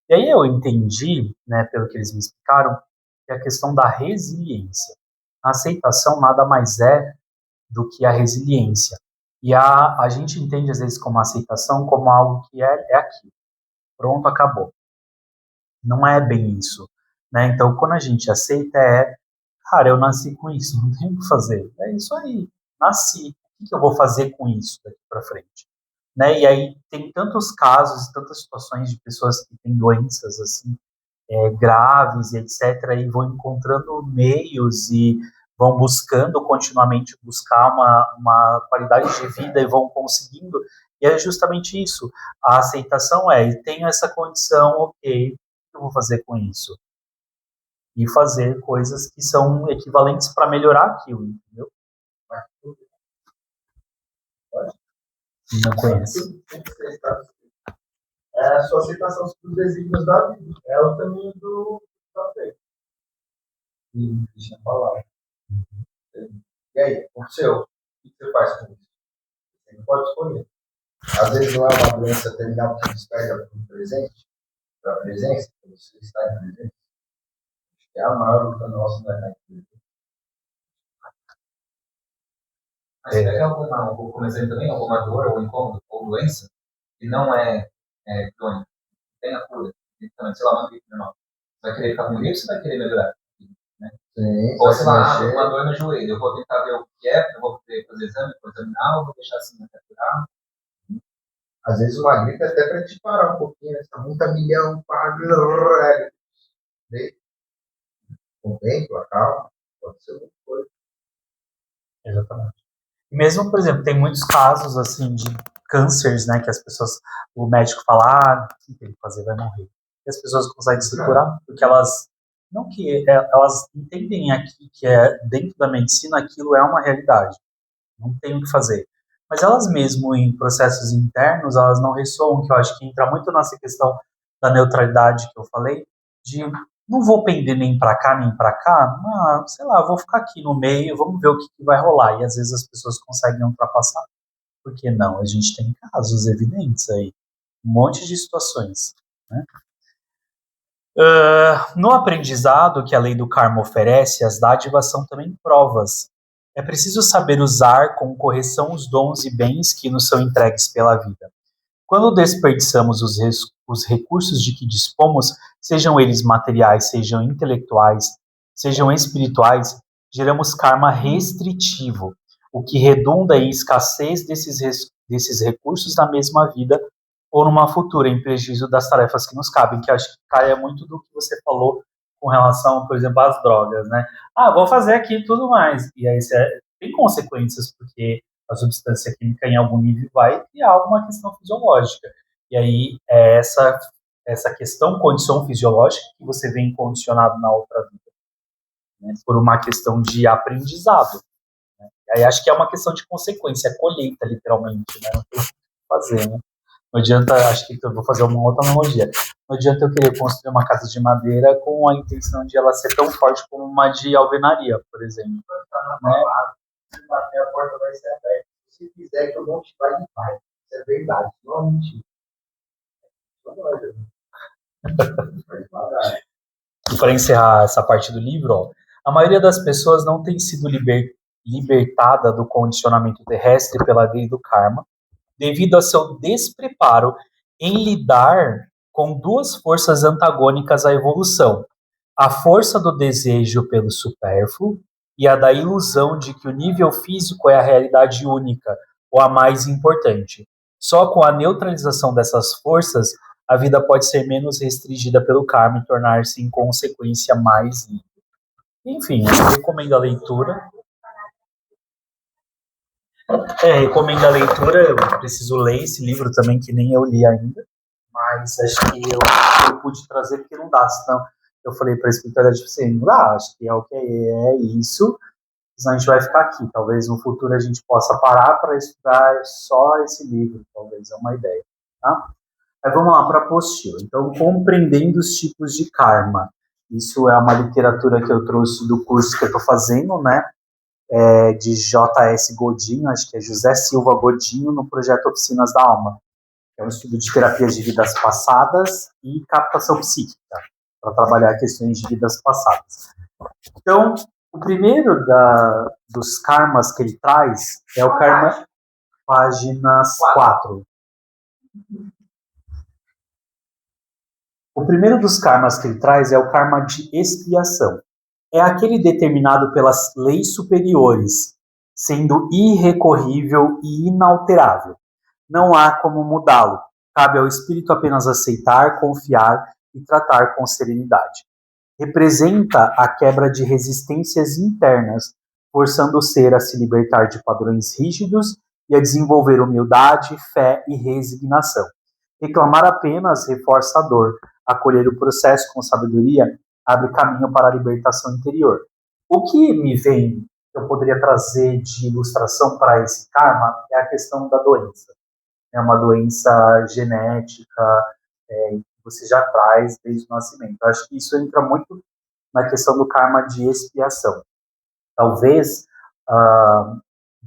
E aí eu entendi, né, pelo que eles me explicaram, que é a questão da resiliência. A aceitação nada mais é do que a resiliência. E a gente entende, às vezes, como aceitação, como algo que é aquilo. Pronto, acabou. Não é bem isso. Né? Então, quando a gente aceita, cara, eu nasci com isso, não tenho o que fazer. É isso aí, nasci. O que eu vou fazer com isso daqui para frente? Né? E aí tem tantos casos, tantas situações de pessoas que têm doenças assim, graves e etc. E vão encontrando meios e vão buscando continuamente buscar uma qualidade de vida e vão conseguindo. E é justamente isso. A aceitação tenho essa condição, ok, o que eu vou fazer com isso? E fazer coisas que são equivalentes para melhorar aquilo, entendeu? Não conheço. É a sua aceitação dos desígnios da vida. É o caminho do feito. Deixa eu falar. E aí, o seu? O que você faz com isso? Você não pode escolher. Às vezes não é uma doença terminal que despeja para o presente, para a presença, para você estar em presença. Acho que é a maior luta nossa na vida. Mas se pega começando também, alguma dor, ou incômodo, ou doença, que não é crônica, tem a cura, também, sei lá, uma gripe normal. Você vai querer ficar com gripe, você vai querer melhorar. Né? Sim, ou sei lá, uma dor no joelho, eu vou tentar ver o que é, eu vou fazer exame, vou examinar, ou vou deixar assim até curar. Às vezes uma gripe até para te parar um pouquinho, está muito a milhão, contempla, calma, pode ser outra coisa. Exatamente. Mesmo, por exemplo, tem muitos casos assim de cânceres, né, que as pessoas, o médico fala, o que tem que fazer, vai morrer. E as pessoas conseguem se curar, porque elas, não que elas entendem aqui que dentro da medicina aquilo é uma realidade, não tem o que fazer. Mas elas mesmo em processos internos, elas não ressoam, que eu acho que entra muito nessa questão da neutralidade que eu falei, de não vou pender nem para cá, nem para cá, sei lá, vou ficar aqui no meio, vamos ver o que vai rolar. E às vezes as pessoas conseguem ultrapassar. Por que não? A gente tem casos evidentes aí, um monte de situações. Né? No aprendizado que a lei do karma oferece, as dádivas são também provas. É preciso saber usar com correção os dons e bens que nos são entregues pela vida. Quando desperdiçamos os recursos de que dispomos, sejam eles materiais, sejam intelectuais, sejam espirituais, geramos karma restritivo, o que redunda em escassez desses recursos na mesma vida ou numa futura, em prejuízo das tarefas que nos cabem, que acho que cai muito do que você falou com relação, por exemplo, às drogas, né? Vou fazer aqui e tudo mais. E aí tem consequências, porque a substância química em algum nível vai criar alguma questão fisiológica. E aí é essa questão, condição fisiológica, que você vem condicionado na outra vida, né, por uma questão de aprendizado. Né? E aí acho que é uma questão de consequência, é colheita, literalmente, né? Não tem o que fazer, né? Não adianta, acho que eu vou fazer uma outra analogia. Não adianta eu querer construir uma casa de madeira com a intenção de ela ser tão forte como uma de alvenaria, por exemplo. Né? Se bater, a porta vai ser aberta. Se quiser que eu não te vai em paz. Isso é verdade, não é mentira. E para encerrar essa parte do livro, a maioria das pessoas não tem sido libertada do condicionamento terrestre pela lei do karma, devido a seu despreparo em lidar com duas forças antagônicas à evolução: a força do desejo pelo supérfluo e a da ilusão de que o nível físico é a realidade única ou a mais importante. Só com a neutralização dessas forças, a vida pode ser menos restringida pelo karma e tornar-se, em consequência, mais livre. Enfim, eu recomendo a leitura. Recomendo a leitura, eu preciso ler esse livro também, que nem eu li ainda. mas acho que eu pude trazer porque não dá, senão eu falei para a escritora, tipo assim, não dá, acho que é o que é isso, senão a gente vai ficar aqui, talvez no futuro a gente possa parar para estudar só esse livro, talvez, é uma ideia, tá? Aí vamos lá para a apostila. Então, compreendendo os tipos de karma. Isso é uma literatura que eu trouxe do curso que eu estou fazendo, né? De J.S. Godinho, acho que é José Silva Godinho, no projeto Oficinas da Alma. É um estudo de terapias de vidas passadas e captação psíquica, para trabalhar questões de vidas passadas. Então, o primeiro dos karmas que ele traz é o karma, páginas 4. O primeiro dos karmas que ele traz é o karma de expiação. É aquele determinado pelas leis superiores, sendo irrecorrível e inalterável. Não há como mudá-lo. Cabe ao espírito apenas aceitar, confiar e tratar com serenidade. Representa a quebra de resistências internas, forçando o ser a se libertar de padrões rígidos e a desenvolver humildade, fé e resignação. Reclamar apenas reforça a dor. Acolher o processo com sabedoria abre caminho para a libertação interior. O que me vem, que eu poderia trazer de ilustração para esse karma, é a questão da doença. É uma doença genética, que você já traz desde o nascimento. Eu acho que isso entra muito na questão do karma de expiação. Talvez,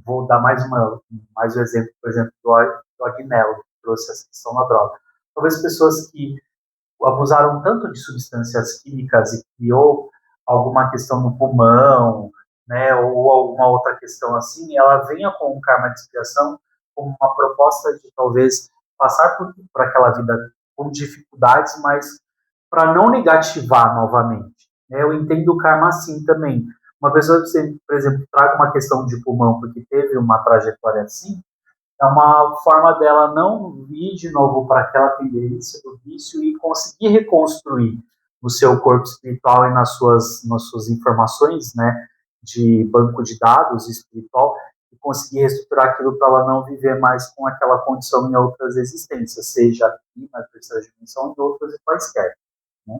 vou dar mais um exemplo, por exemplo, do Agnello, que trouxe essa questão da droga. Talvez pessoas que abusaram tanto de substâncias químicas e criou alguma questão no pulmão, né, ou alguma outra questão assim, ela venha com um karma de expiação como uma proposta de talvez passar por aquela vida com dificuldades, mas para não negativar novamente. Né? Eu entendo o karma assim também. Uma pessoa que, por exemplo, traga uma questão de pulmão porque teve uma trajetória assim, é uma forma dela não vir de novo para aquela tendência do vício e conseguir reconstruir no seu corpo espiritual e nas suas informações, né, de banco de dados espiritual, e conseguir reestruturar aquilo para ela não viver mais com aquela condição em outras existências, seja aqui na terceira dimensão ou em outras e quaisquer. Né?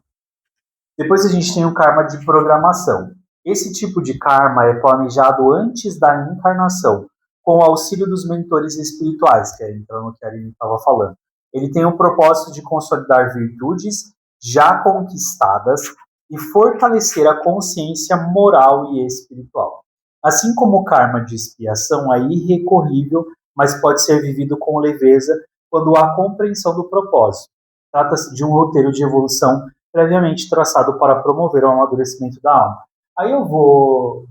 Depois a gente tem o karma de programação. Esse tipo de karma é planejado antes da encarnação, com o auxílio dos mentores espirituais, que é entrando no que a Aline estava falando. Ele tem o propósito de consolidar virtudes já conquistadas e fortalecer a consciência moral e espiritual. Assim como o karma de expiação é irrecorrível, mas pode ser vivido com leveza quando há compreensão do propósito. Trata-se de um roteiro de evolução previamente traçado para promover o amadurecimento da alma. Aí eu vou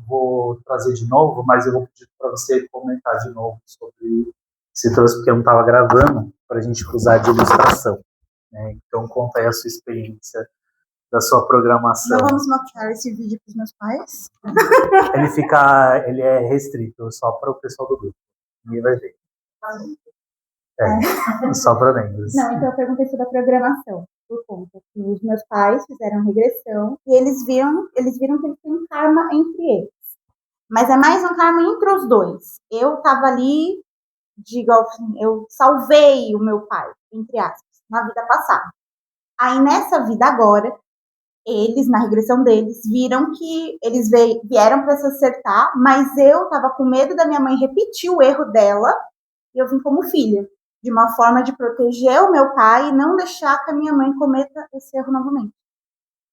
trazer de novo, mas eu vou pedir para você comentar de novo sobre se trouxe, porque eu não estava gravando, para a gente usar de ilustração. Né? Então, conta aí a sua experiência da sua programação. Não vamos mostrar esse vídeo para os meus pais? Ele é restrito, só para o pessoal do grupo. Ninguém vai ver. Só para membros. Não, então eu perguntei sobre a programação. Por conta que os meus pais fizeram regressão e eles viram que eles têm um karma entre eles. Mas é mais um karma entre os dois. Eu tava ali, eu salvei o meu pai, entre aspas, na vida passada. Aí nessa vida agora, eles, na regressão deles, viram que eles vieram para se acertar, mas eu tava com medo da minha mãe repetir o erro dela e eu vim como filha. De uma forma de proteger o meu pai e não deixar que a minha mãe cometa esse erro novamente.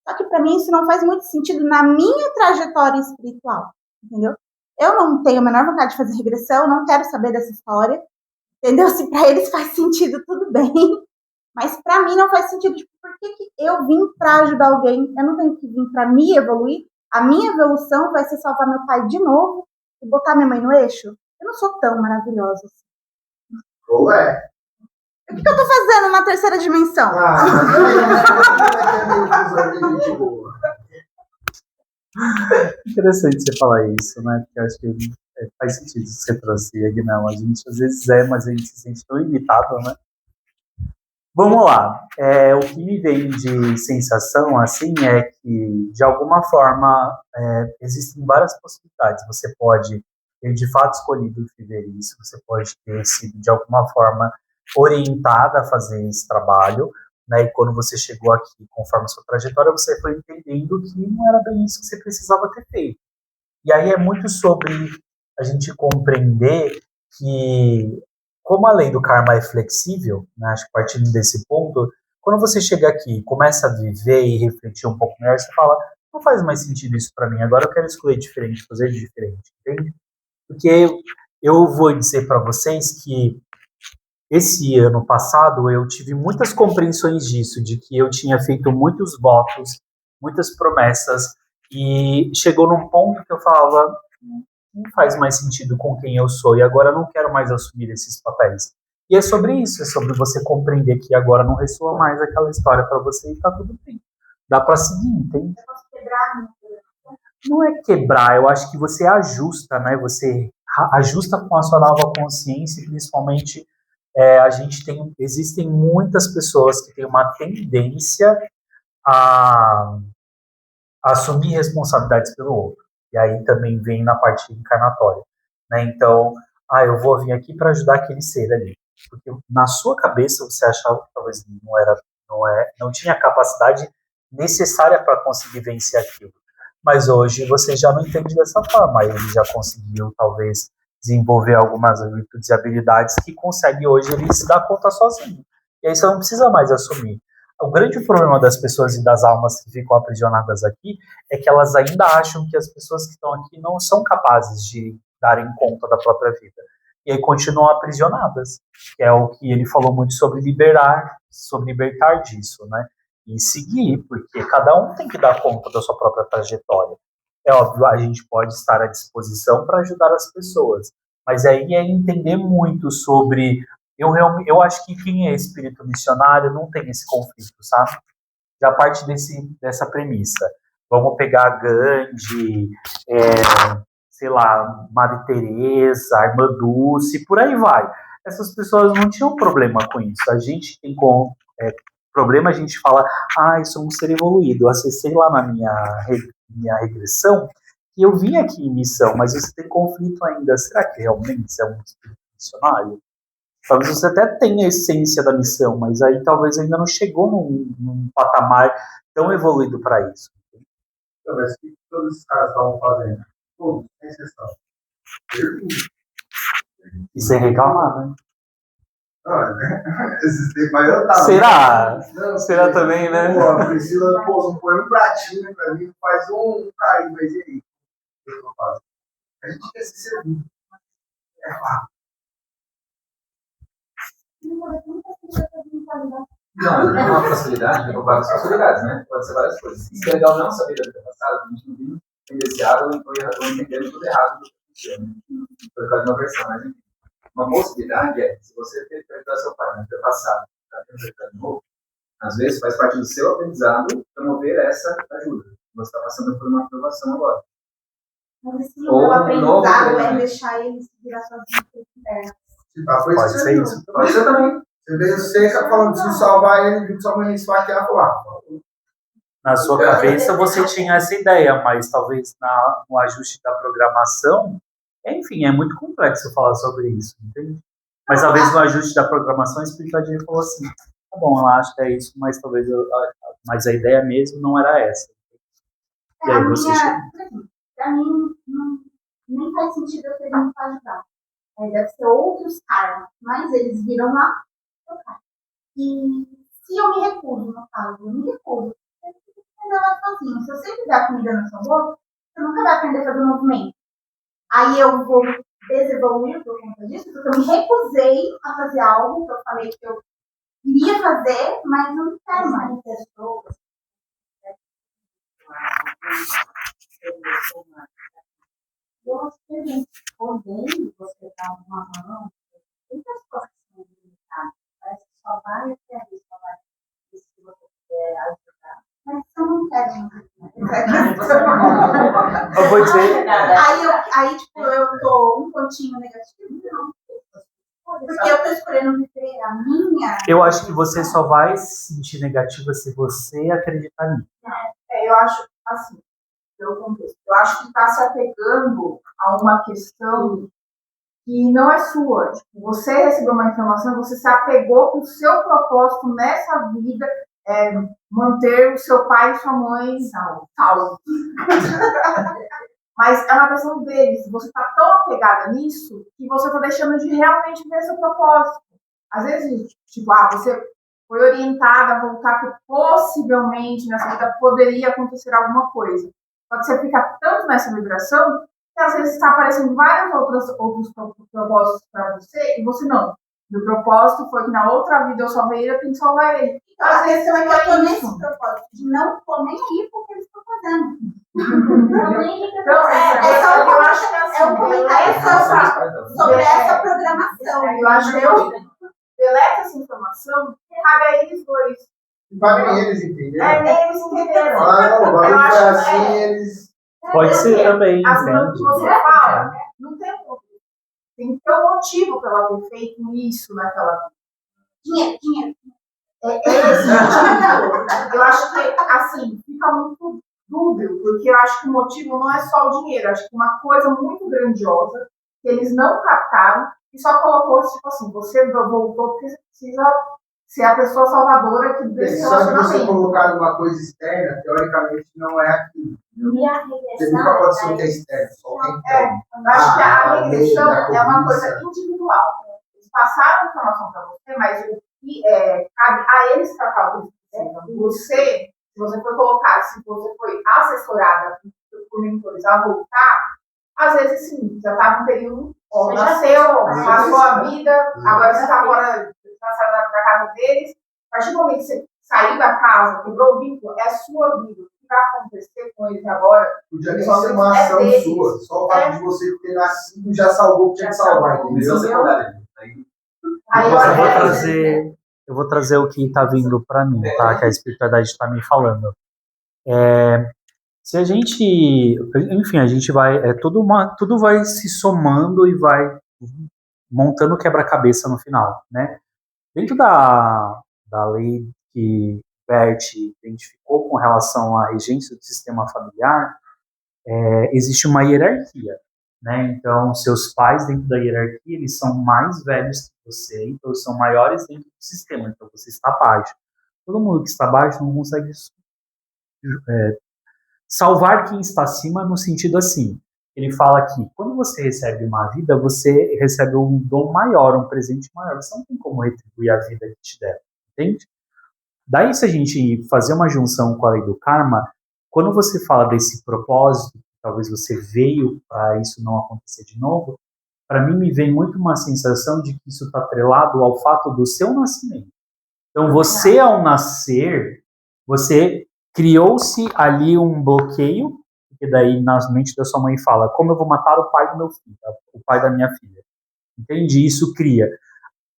Só que para mim isso não faz muito sentido na minha trajetória espiritual, entendeu? Eu não tenho a menor vontade de fazer regressão, não quero saber dessa história, entendeu? Se para eles faz sentido, tudo bem, mas para mim não faz sentido. Tipo, por que eu vim para ajudar alguém? Eu não tenho que vir para me evoluir. A minha evolução vai ser salvar meu pai de novo e botar minha mãe no eixo? Eu não sou tão maravilhosa assim. Ou é? O que eu tô fazendo na terceira dimensão? Interessante você falar isso, né? Porque eu acho que faz sentido isso que você trouxe, Agnello. A gente às vezes mas a gente se sente tão limitado, né? Vamos lá. O que me vem de sensação, assim, é que, de alguma forma, existem várias possibilidades. Você pode ter, de fato, escolhido viver isso. Você pode ter sido, de alguma forma, orientada a fazer esse trabalho, né? E quando você chegou aqui, conforme a sua trajetória, você foi entendendo que não era bem isso que você precisava ter feito. E aí é muito sobre a gente compreender que, como a lei do karma é flexível, né, acho que partindo desse ponto, quando você chega aqui e começa a viver e refletir um pouco melhor, você fala, não faz mais sentido isso para mim, agora eu quero escolher diferente, fazer diferente, entende? Porque eu vou dizer para vocês que esse ano passado eu tive muitas compreensões disso, de que eu tinha feito muitos votos, muitas promessas, e chegou num ponto que eu falava, não faz mais sentido com quem eu sou, e agora eu não quero mais assumir esses papéis. E é sobre isso, é sobre você compreender que agora não ressoa mais aquela história para você e tá tudo bem. Dá para seguir, entende? Eu posso quebrar. Não é quebrar, eu acho que você ajusta, né? Você ajusta com a sua nova consciência, e principalmente existem muitas pessoas que têm uma tendência a assumir responsabilidades pelo outro. E aí também vem na parte encarnatória, né? Então, eu vou vir aqui para ajudar aquele ser ali, porque na sua cabeça você achava que talvez não tinha a capacidade necessária para conseguir vencer aquilo. Mas hoje você já não entende dessa forma. Ele já conseguiu talvez desenvolver algumas virtudes e habilidades que consegue hoje ele se dar conta sozinho. E aí você não precisa mais assumir. O grande problema das pessoas e das almas que ficam aprisionadas aqui é que elas ainda acham que as pessoas que estão aqui não são capazes de darem conta da própria vida. E aí continuam aprisionadas, que é o que ele falou muito sobre libertar disso, né? E seguir, porque cada um tem que dar conta da sua própria trajetória. É óbvio, a gente pode estar à disposição para ajudar as pessoas, mas aí é entender muito sobre. Eu acho que quem é espírito missionário não tem esse conflito, sabe? Já parte dessa premissa. Vamos pegar Gandhi, sei lá, Madre Teresa, a Irmã Dulce, por aí vai. Essas pessoas não tinham problema com isso. A gente tem problema, a gente fala, eu sou um ser evoluído. Eu acessei lá na minha regressão e eu vim aqui em missão, mas você tem conflito ainda. Será que realmente você é um espírito missionário? Talvez você até tenha a essência da missão, mas aí talvez ainda não chegou num patamar tão evoluído para isso. Então, mas o que todos esses caras estavam fazendo? Todos, sem exceção. E sem reclamar, né? Esses tempos aí eu tava. Será? Não, Será também, né? Pô, a Priscila, não põe um pratinho pra mim, faz um carinho, mas e aí? O que eu faço? A gente quer se servir. É fácil. Não, é uma facilidade de roubar as facilidades, né? Pode ser várias coisas. Isso é legal não saber da vida passada, a gente não vive tendenciado ou entendendo tudo errado do que funciona. Por causa de uma versão, mas enfim. Uma possibilidade é, se você teve que perguntar ao seu pai no ano passado, está tendo que de novo, às vezes faz parte do seu aprendizado promover essa ajuda. Você está passando por uma aprovação agora. Mas sim, o meu aprendizado é deixar eles virar sozinhos internos. Pode ser isso. Pode ser também. Você veio seca falando de se salvar ele, de sua mãe esfaquear lá. Na sua cabeça você tinha essa ideia, mas talvez no ajuste da programação, enfim, é muito complexo falar sobre isso, entende? Mas talvez no ajuste da programação a espiritualidade falou assim, tá bom, ela acha que é isso, mas talvez mas a ideia mesmo não era essa. E aí você pra mim, nem faz sentido eu ter vindo para ajudar. Deve ser outros karmas, mas eles viram lá. E se eu me recuso, no caso, eu me recuso. Você tem que aprender lá sozinho. Se você sempre dá comida na sua boca, você nunca vai aprender a fazer movimento. Aí eu vou desevoluir por conta disso, porque eu me recusei a fazer algo que eu falei que eu iria fazer, mas não quero mais. Eu acho que a gente podendo você dar uma mão, muitas coisas são limitadas. Parece que só vai até ali, só vai se você quiser ajudar. Mas eu não quero. Eu vou dizer. Aí, tipo, eu tô um pontinho negativo, não. Porque eu tô escolhendo viver a minha. Eu acho que você só vai se sentir negativa se você acreditar nisso. Eu acho, assim, pelo contexto, eu acho que está se apegando a uma questão que não é sua. Tipo, você recebeu uma informação, você se apegou com o seu propósito nessa vida, manter o seu pai e sua mãe salvos. Mas é uma questão deles. Você está tão apegada nisso que você está deixando de realmente ver seu propósito. Às vezes, tipo, você foi orientada a voltar que possivelmente nessa vida poderia acontecer alguma coisa. Só que você fica tanto nessa vibração que às vezes está aparecendo vários outros propósitos para você e você não. Meu propósito foi que na outra vida eu salvei ele, eu tenho que salvar ele. Então, às vezes eu estou nesse propósito de não tô nem aí porque eles estão fazendo. Então, eu acho que é um comentário sobre essa programação. Eu acho que deleta essa informação, cabe a eles dois. Para eles entenderam. Eles entenderam. O bagulho foi assim, eles. Pode ser também, as coisas entende? que você fala, não tem problema. Tem que ter um motivo para ela ter feito isso naquela vida. Dinheiro. Esse motivo, eu acho que, assim, fica muito dúbio, porque eu acho que o motivo não é só o dinheiro, eu acho que uma coisa muito grandiosa, que eles não captaram, e só colocou, tipo assim, você voltou porque você precisa ser a pessoa salvadora que desse Só que você relacionamento. colocar uma coisa externa, teoricamente, não é aquilo. E a Você regressão. nunca pode ser o que é externo, só quem tem. Eu acho que a regressão lei da é uma cobiça. coisa individual. Eles passaram a informação para você, mas o que cabe a eles tratar o que precisam. Você, se você foi colocado, se você foi assessorada por mentores a voltar, às vezes sim, já está num período, Você já nasceu, fez, passou a vida, agora você está fora da casa deles. A partir do momento que você saiu da casa, quebrou o vínculo, é a sua vida. O que vai acontecer com eles agora? Podia nem ser uma ação deles. sua. Só o fato de você ter nascido já salvou o que tinha que salvar, entendeu? Missão secundária. Aí Eu vou trazer o que está vindo para mim, tá? Que a espiritualidade está me falando. Se a gente, enfim, a gente vai, tudo vai se somando e vai montando quebra-cabeça no final, né? Dentro da lei que Bert identificou com relação à regência do sistema familiar, existe uma hierarquia, né? Então, seus pais dentro da hierarquia, eles são mais velhos que você, então eles são maiores dentro do sistema, então você está abaixo. Todo mundo que está abaixo não consegue salvar quem está acima no sentido assim. Ele fala que quando você recebe uma vida, você recebe um dom maior, um presente maior. Você não tem como retribuir a vida que te deram, entende? Daí, se a gente fazer uma junção com a lei do karma, quando você fala desse propósito, talvez você veio para isso não acontecer de novo, para mim me vem muito uma sensação de que isso está atrelado ao fato do seu nascimento. Então, você ao nascer, você criou-se ali um bloqueio, porque daí na mente da sua mãe fala, como eu vou matar o pai do meu filho, o pai da minha filha. Entende? Isso cria.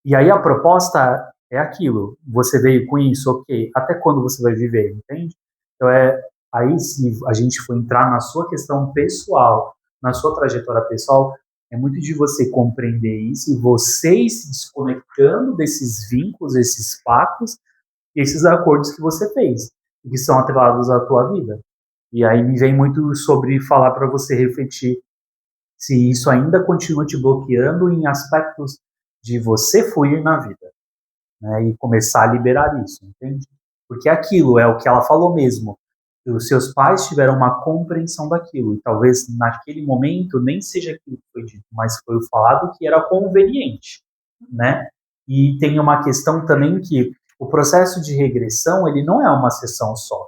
E aí a proposta é aquilo, você veio com isso, ok, até quando você vai viver, entende? Então aí se a gente for entrar na sua questão pessoal, na sua trajetória pessoal, é muito de você compreender isso e você ir se desconectando desses vínculos, esses pactos, esses acordos que você fez, que são atrelados à tua vida. E aí me vem muito sobre falar para você refletir se isso ainda continua te bloqueando em aspectos de você fluir na vida, né, e começar a liberar isso, entende? Porque aquilo é o que ela falou mesmo. Os seus pais tiveram uma compreensão daquilo, e talvez naquele momento nem seja aquilo que foi dito, mas foi o falado que era conveniente, né? E tem uma questão também que o processo de regressão, ele não é uma sessão só.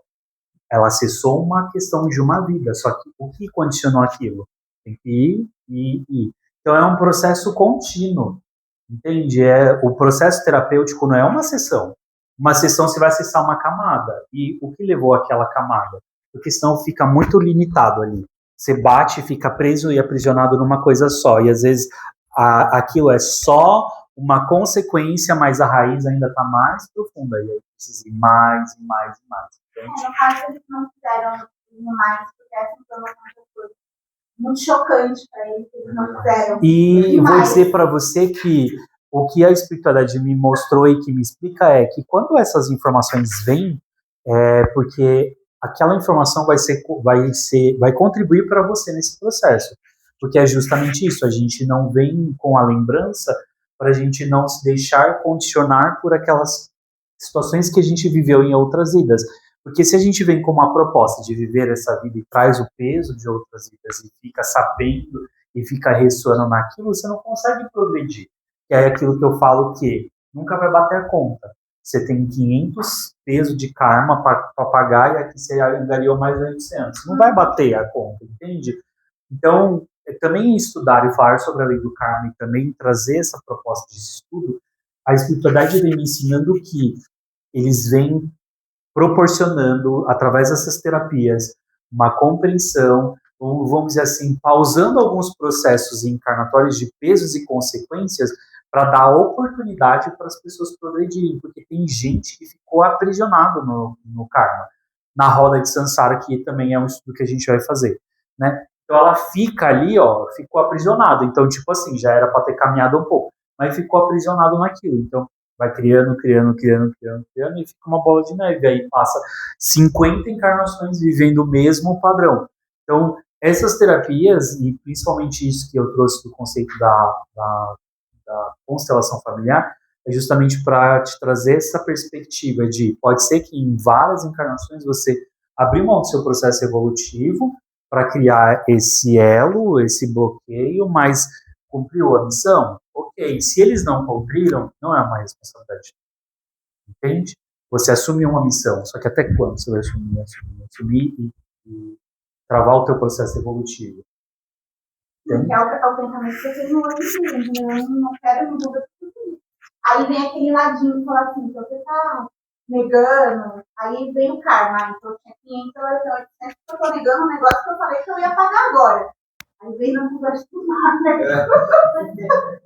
Ela acessou uma questão de uma vida, só que o que condicionou aquilo? Tem que ir. Então é um processo contínuo, entende? O processo terapêutico não é uma sessão. Uma sessão você vai acessar uma camada. E o que levou àquela camada? Porque senão fica muito limitado ali. Você bate e fica preso e aprisionado numa coisa só. E às vezes aquilo é só uma consequência, mas a raiz ainda está mais profunda. E aí precisa ir mais e mais e mais. No caso, eles não fizeram mais, porque essa informação foi muito chocante para eles, eles não fizeram. E vou dizer para você que o que a espiritualidade me mostrou e que me explica é que quando essas informações vêm, porque aquela informação vai contribuir para você nesse processo. porque é justamente isso, a gente não vem com a lembrança para a gente não se deixar condicionar por aquelas situações que a gente viveu em outras vidas. Porque se a gente vem com uma proposta de viver essa vida e traz o peso de outras vidas e fica sabendo e fica ressoando naquilo, você não consegue progredir. Que é aquilo que eu falo que nunca vai bater a conta. Você tem 500 pesos de karma para pagar e aqui você angariou mais 800. Não vai bater a conta, entende? Então, também estudar e falar sobre a lei do karma e também trazer essa proposta de estudo, a espiritualidade vem me ensinando que eles vêm proporcionando, através dessas terapias, uma compreensão, ou, vamos dizer assim, pausando alguns processos encarnatórios de pesos e consequências para dar oportunidade para as pessoas progredirem, porque tem gente que ficou aprisionado no karma, na roda de Sansara, que também é um estudo que a gente vai fazer, né? Então ela fica ali, ó, ficou aprisionada. Então, tipo assim, já era para ter caminhado um pouco, mas ficou aprisionado naquilo. Então, vai criando, e fica uma bola de neve. Aí passa 50 encarnações vivendo o mesmo padrão. Então, essas terapias, e principalmente isso que eu trouxe do conceito da constelação familiar, é justamente para te trazer essa perspectiva de, pode ser que em várias encarnações você abriu mão do seu processo evolutivo para criar esse elo, esse bloqueio, mas cumpriu a missão? Ok. Se eles não cumpriram, não é uma responsabilidade. Entende? Você assume uma missão, só que até quando você vai assumir e travar o teu processo evolutivo? Entende? É o pensamento que eu tenho hoje em dia, eu não quero mudar tudo isso. Aí vem aquele ladinho e fala assim, então você tá negando, aí vem o karma, então eu tinha 500, 800, eu tô negando um negócio que eu falei que eu ia pagar agora. Aí vem na conversa do mar, né?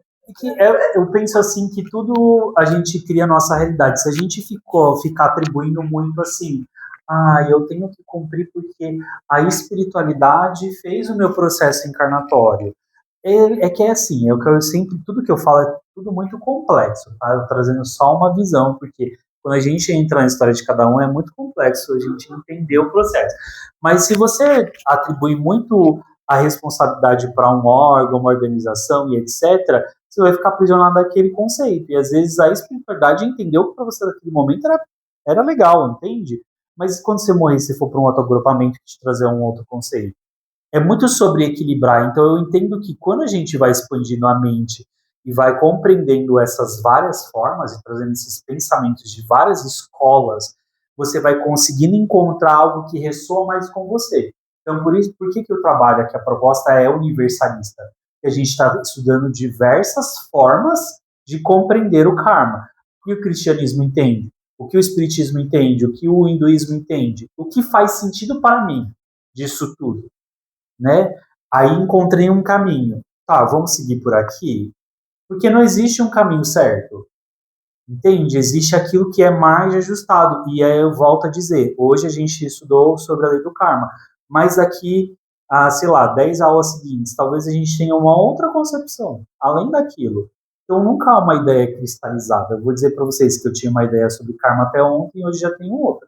Eu penso assim que tudo a gente cria a nossa realidade. Se a gente ficar atribuindo muito assim, eu tenho que cumprir porque a espiritualidade fez o meu processo encarnatório. É que é assim, eu sempre, tudo que eu falo é tudo muito complexo, tá? Eu tô trazendo só uma visão, porque quando a gente entra na história de cada um é muito complexo a gente entender o processo. Mas se você atribui muito a responsabilidade para um órgão, uma organização e etc., você vai ficar aprisionado naquele conceito. E às vezes a espiritualidade entendeu que para você naquele momento era legal, entende? Mas quando você morrer, se for para um outro agrupamento que te trazer um outro conceito. É muito sobre equilibrar. Então eu entendo que quando a gente vai expandindo a mente e vai compreendendo essas várias formas e trazendo esses pensamentos de várias escolas, você vai conseguindo encontrar algo que ressoa mais com você. Então, por que eu trabalho aqui? A proposta é universalista. A gente está estudando diversas formas de compreender o karma. O que o cristianismo entende? O que o espiritismo entende? O que o hinduísmo entende? O que faz sentido para mim disso tudo? Né? Aí encontrei um caminho. Tá, vamos seguir por aqui? Porque não existe um caminho certo. Entende? Existe aquilo que é mais ajustado. E aí eu volto a dizer, hoje a gente estudou sobre a lei do karma, mas daqui a, sei lá, 10 aulas seguintes, talvez a gente tenha uma outra concepção, além daquilo. Então nunca há uma ideia cristalizada. Eu vou dizer para vocês que eu tinha uma ideia sobre karma até ontem e hoje já tenho outra.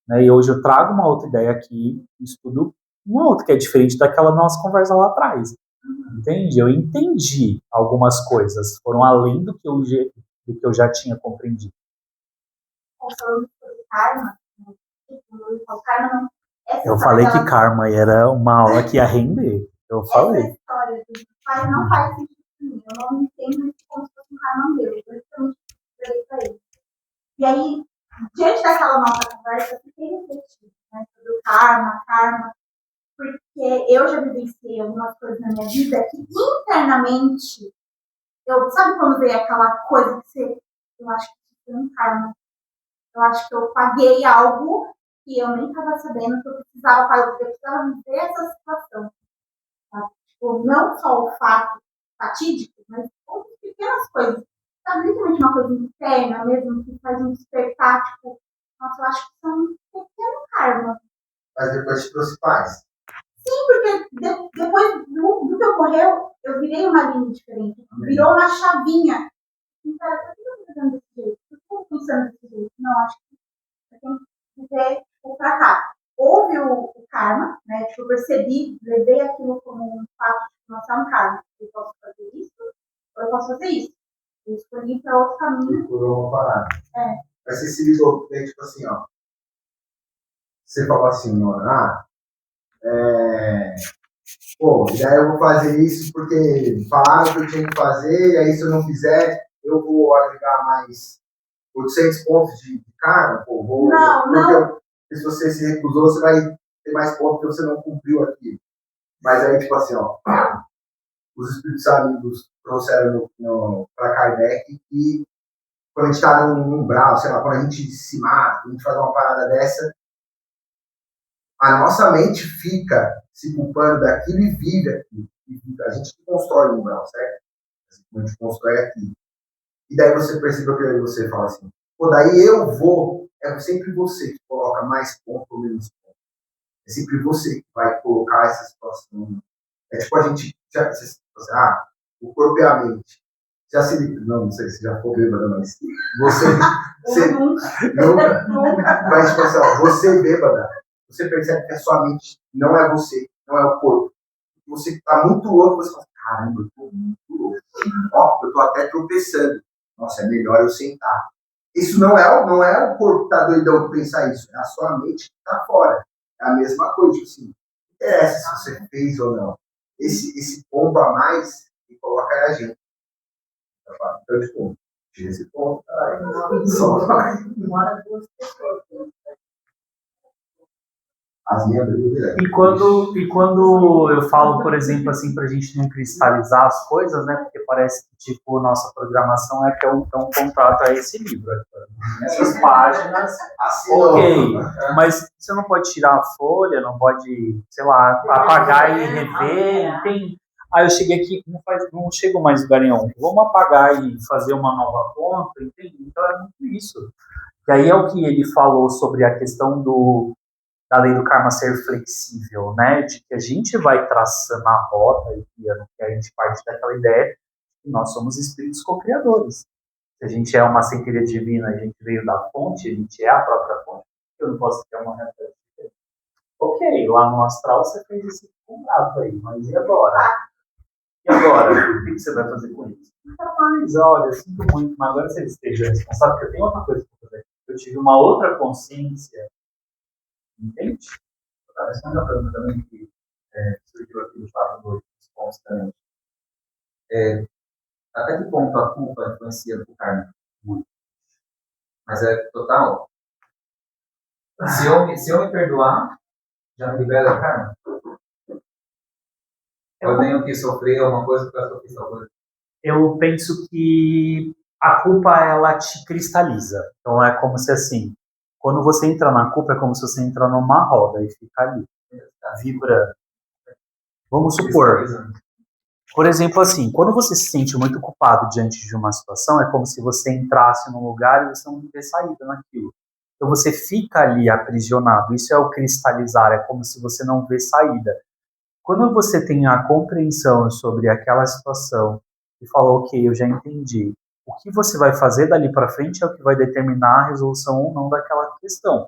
Né? E hoje eu trago uma outra ideia aqui, estudo uma outra que é diferente daquela nossa conversa lá atrás. Entende? Eu entendi algumas coisas, foram além do que eu já tinha compreendido. Falando sobre karma, o karma não. Eu falei que karma era uma aula que ia render. Eu falei. Essa história do pai não faz sentido para mim. Eu não entendo isso como se fosse um karma meu. Eu justamente falei para ele. E aí, diante daquela nossa conversa, eu fiquei refletindo, né, sobre o karma, porque eu já vivenciei algumas coisas na minha vida que internamente, sabe quando veio aquela coisa que eu acho que foi um karma, eu acho que eu paguei algo que eu nem estava sabendo que eu precisava pagar, porque eu precisava viver essa situação. Sabe? Tipo, não só o fato fatídico, mas outras pequenas coisas. Sabe, literalmente uma coisa interna mesmo, que faz um despertar, tipo, nossa, eu acho que são um pequeno karma. Mas depois te trouxe paz. Sim, porque depois do que ocorreu, eu virei uma linha diferente. Virou uma chavinha. Então, por que eu estou fazendo desse jeito? Por que eu estou pensando desse jeito? Não, acho que eu tenho que dizer pra cá. Houve o karma, né? Tipo, eu percebi, levei aquilo como um fato nossa, é um karma. Eu posso fazer isso, ou eu posso fazer isso. Eu escolhi para outro caminho. Por uma parada. É. Mas você se ligou, né, tipo assim, ó. Você falou assim, pô, daí eu vou fazer isso porque falaram que eu tinha que fazer, e aí se eu não fizer, eu vou agregar mais 800 pontos de karma, pô, vou. Não. Se você se recusou, você vai ter mais pontos porque você não cumpriu aquilo. Mas aí, tipo assim, ó, os espíritos amigos trouxeram para Kardec que quando a gente está num umbral, sei lá, quando a gente se mata, quando a gente faz uma parada dessa, a nossa mente fica se culpando daquilo e vive aquilo. A gente que constrói o umbral, certo? A gente constrói aquilo. E daí você percebeu que você fala assim, pô, daí eu vou, é sempre você que coloca mais ponto ou menos ponto. É sempre você que vai colocar essa situação. É tipo a gente, o corpo e a mente. Já se não sei se já foi bêbado, mas você nunca. Mas tipo assim, ó, você bêbada, você percebe que a sua mente não é você, não é o corpo. Você está muito louco, você fala, caramba, eu tô muito louco. Ó, eu tô até tropeçando. Nossa, é melhor eu sentar. Isso não é o corpo que tá doidão que pensar isso, é a sua mente que tá fora. É a mesma coisa, tipo assim, não interessa se você fez ou não. Esse ponto a mais que coloca é a gente. Então, tipo, tira esse ponto, só vai. Mora duas pessoas. As minhas brigas. E quando eu falo, por exemplo, assim, para a gente não cristalizar as coisas, né? Porque parece que, tipo, nossa programação é que é um contrato a esse livro. Essas páginas, ok. Mas você não pode tirar a folha, não pode, sei lá, apagar e rever, entende? Aí eu cheguei aqui, não chego mais no lugar nenhum. Vamos apagar e fazer uma nova conta, entende? Então é muito isso. E aí é o que ele falou sobre a questão da lei do karma ser flexível, né? De que a gente vai traçando a rota e que a gente parte daquela ideia que nós somos espíritos co-criadores. Se a gente é uma centelha divina, a gente veio da fonte, a gente é a própria fonte, eu não posso ter uma realidade diferente. Ok, lá no astral você fez esse contrato aí, mas e agora? E agora? O que você vai fazer com isso? Mas, olha, eu sinto muito, mas agora você esteja responsável, porque eu tenho outra coisa para fazer. Eu tive uma outra consciência. Entende? Essa é uma pergunta também que surgiu aqui do fato dos pontos também. Até que ponto a culpa influencia no karma? Muito. Mas é total. Se eu me perdoar, já me libera do karma? Eu tenho que sofrer alguma coisa para sofrer tal coisa? Eu penso que a culpa, ela te cristaliza. Então é como se assim, quando você entra na culpa, é como se você entra numa roda e fica ali, vibrando. Vamos supor, por exemplo, assim, quando você se sente muito culpado diante de uma situação, é como se você entrasse num lugar e você não vê saída naquilo. Então você fica ali aprisionado. Isso é o cristalizar, é como se você não vê saída. Quando você tem a compreensão sobre aquela situação e fala, ok, eu já entendi, o que você vai fazer dali para frente é o que vai determinar a resolução ou não daquela questão.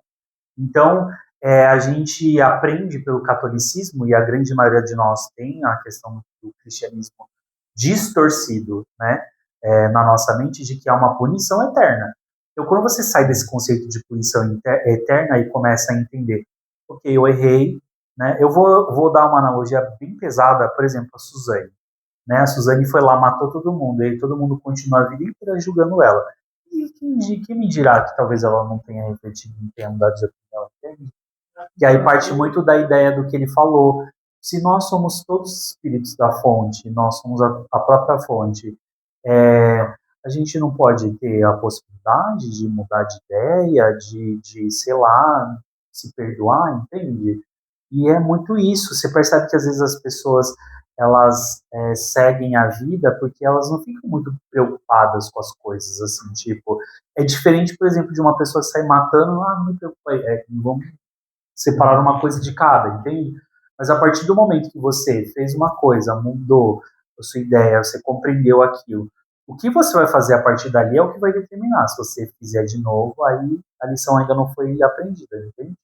Então, a gente aprende pelo catolicismo, e a grande maioria de nós tem a questão do cristianismo distorcido, né, na nossa mente, de que há uma punição eterna. Então, quando você sai desse conceito de punição eterna e começa a entender, ok, eu errei, né, eu vou dar uma analogia bem pesada, por exemplo, a Suzane. Né, a Suzane foi lá, matou todo mundo, e aí todo mundo continua a vida inteira julgando ela. E quem me dirá que talvez ela não tenha refletido, não tenha mudado de opinião, entende? E aí parte muito da ideia do que ele falou. Se nós somos todos espíritos da fonte, nós somos a própria fonte, a gente não pode ter a possibilidade de mudar de ideia, de sei lá, se perdoar, entende? E é muito isso. Você percebe que às vezes as pessoas elas seguem a vida porque elas não ficam muito preocupadas com as coisas, assim, tipo, é diferente, por exemplo, de uma pessoa sair matando, não me preocupa, vamos separar uma coisa de cada, entende? Mas a partir do momento que você fez uma coisa, mudou a sua ideia, você compreendeu aquilo, o que você vai fazer a partir dali é o que vai determinar. Se você fizer de novo, aí a lição ainda não foi aprendida, entende?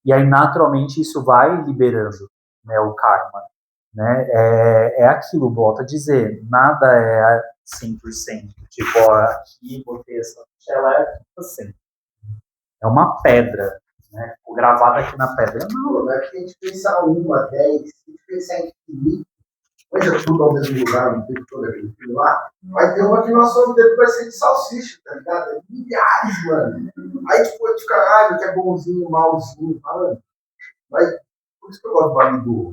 E aí, naturalmente, isso vai liberando, né, o karma. né? É aquilo, volto a dizer, nada é 100%. Tipo, ó, aqui botei essa tela, é 100%. É uma pedra, né? Ficou gravada aqui na pedra. Não é que a gente pensar 1, 10, se a gente pensar em infinito, mas é tudo ao mesmo lugar, não tem todo aquele filme lá, vai ter uma que nosso dedo vai ser de salsicha, tá ligado? É milhares, mano. Aí tipo, a gente fica, ah, que é bonzinho, malzinho, falando. Mas, por isso que eu gosto do Vale do Ovo.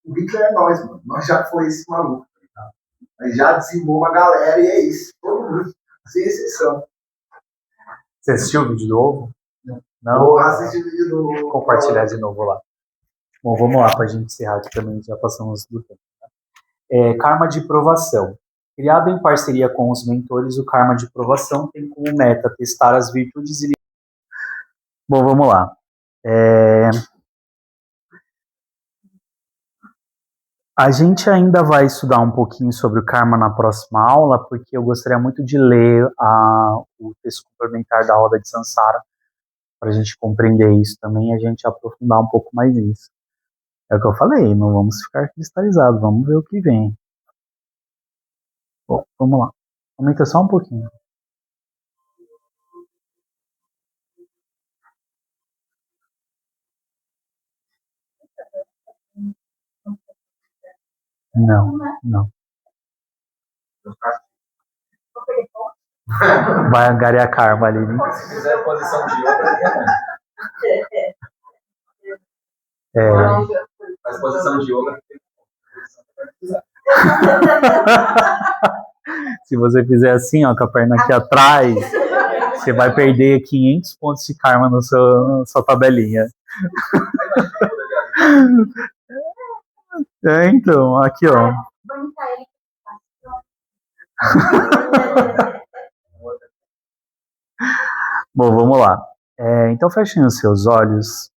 O Hitler é nós, mano. Nós já foi esse maluco, tá ligado? Mas já dizimou uma galera e é isso. Todo mundo, sem exceção. Você assistiu o vídeo do ovo? Não? Vou assistir o vídeo do Ovo. Compartilhar de novo lá. Bom, vamos lá para a gente encerrar aqui também, já passamos do tempo. Karma de provação. Criado em parceria com os mentores, o Karma de provação tem como meta testar as virtudes e... Bom, vamos lá. A gente ainda vai estudar um pouquinho sobre o Karma na próxima aula, porque eu gostaria muito de ler o texto complementar da Roda de Sansara, para a gente compreender isso também e a gente aprofundar um pouco mais nisso. É o que eu falei, não vamos ficar cristalizados, vamos ver o que vem. Bom, vamos lá. Aumenta só um pouquinho. Não. Vai angariar karma ali, né? Se fizer a posição de yoga, faz posição de yoga. Se você fizer assim, ó, com a perna aqui atrás, você vai perder 500 pontos de karma na sua tabelinha. Então, aqui, ó. Bom, vamos lá. Então, fechem os seus olhos.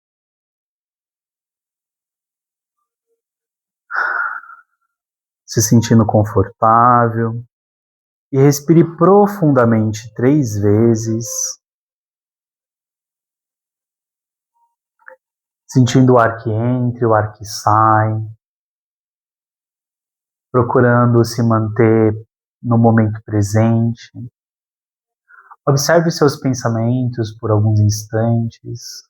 Se sentindo confortável. E respire profundamente 3 vezes. Sentindo o ar que entra e o ar que sai. Procurando se manter no momento presente. Observe seus pensamentos por alguns instantes.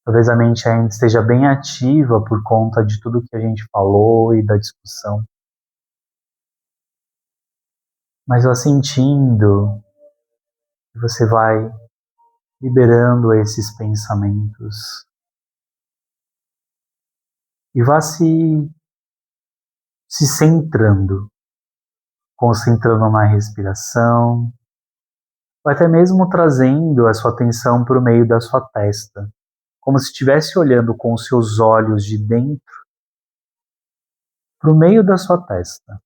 Talvez a mente ainda esteja bem ativa por conta de tudo que a gente falou e da discussão. Mas vá sentindo que você vai liberando esses pensamentos. E vá se centrando, concentrando na respiração, ou até mesmo trazendo a sua atenção para o meio da sua testa, como se estivesse olhando com os seus olhos de dentro para o meio da sua testa.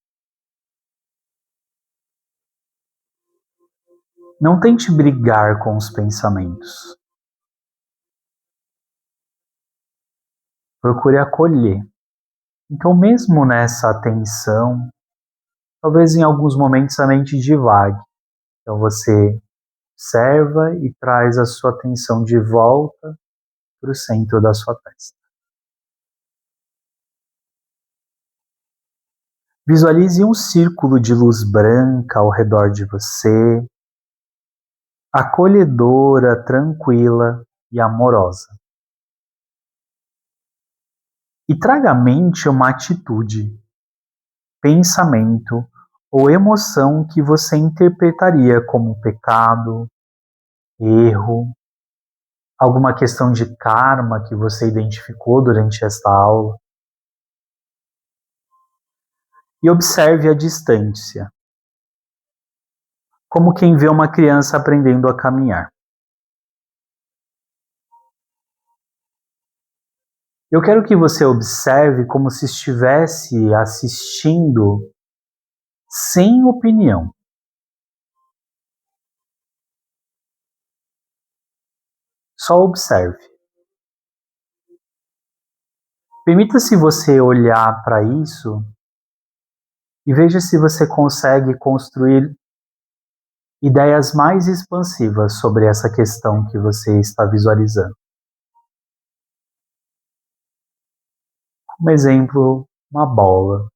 Não tente brigar com os pensamentos. Procure acolher. Então, mesmo nessa atenção, talvez em alguns momentos a mente divague. Então, você observa e traz a sua atenção de volta para o centro da sua testa. Visualize um círculo de luz branca ao redor de você, acolhedora, tranquila e amorosa. E traga à mente uma atitude, pensamento ou emoção que você interpretaria como pecado, erro, alguma questão de karma que você identificou durante esta aula. E observe a distância, como quem vê uma criança aprendendo a caminhar. Eu quero que você observe como se estivesse assistindo sem opinião. Só observe. Permita-se você olhar para isso e veja se você consegue construir ideias mais expansivas sobre essa questão que você está visualizando. Como exemplo, uma bola.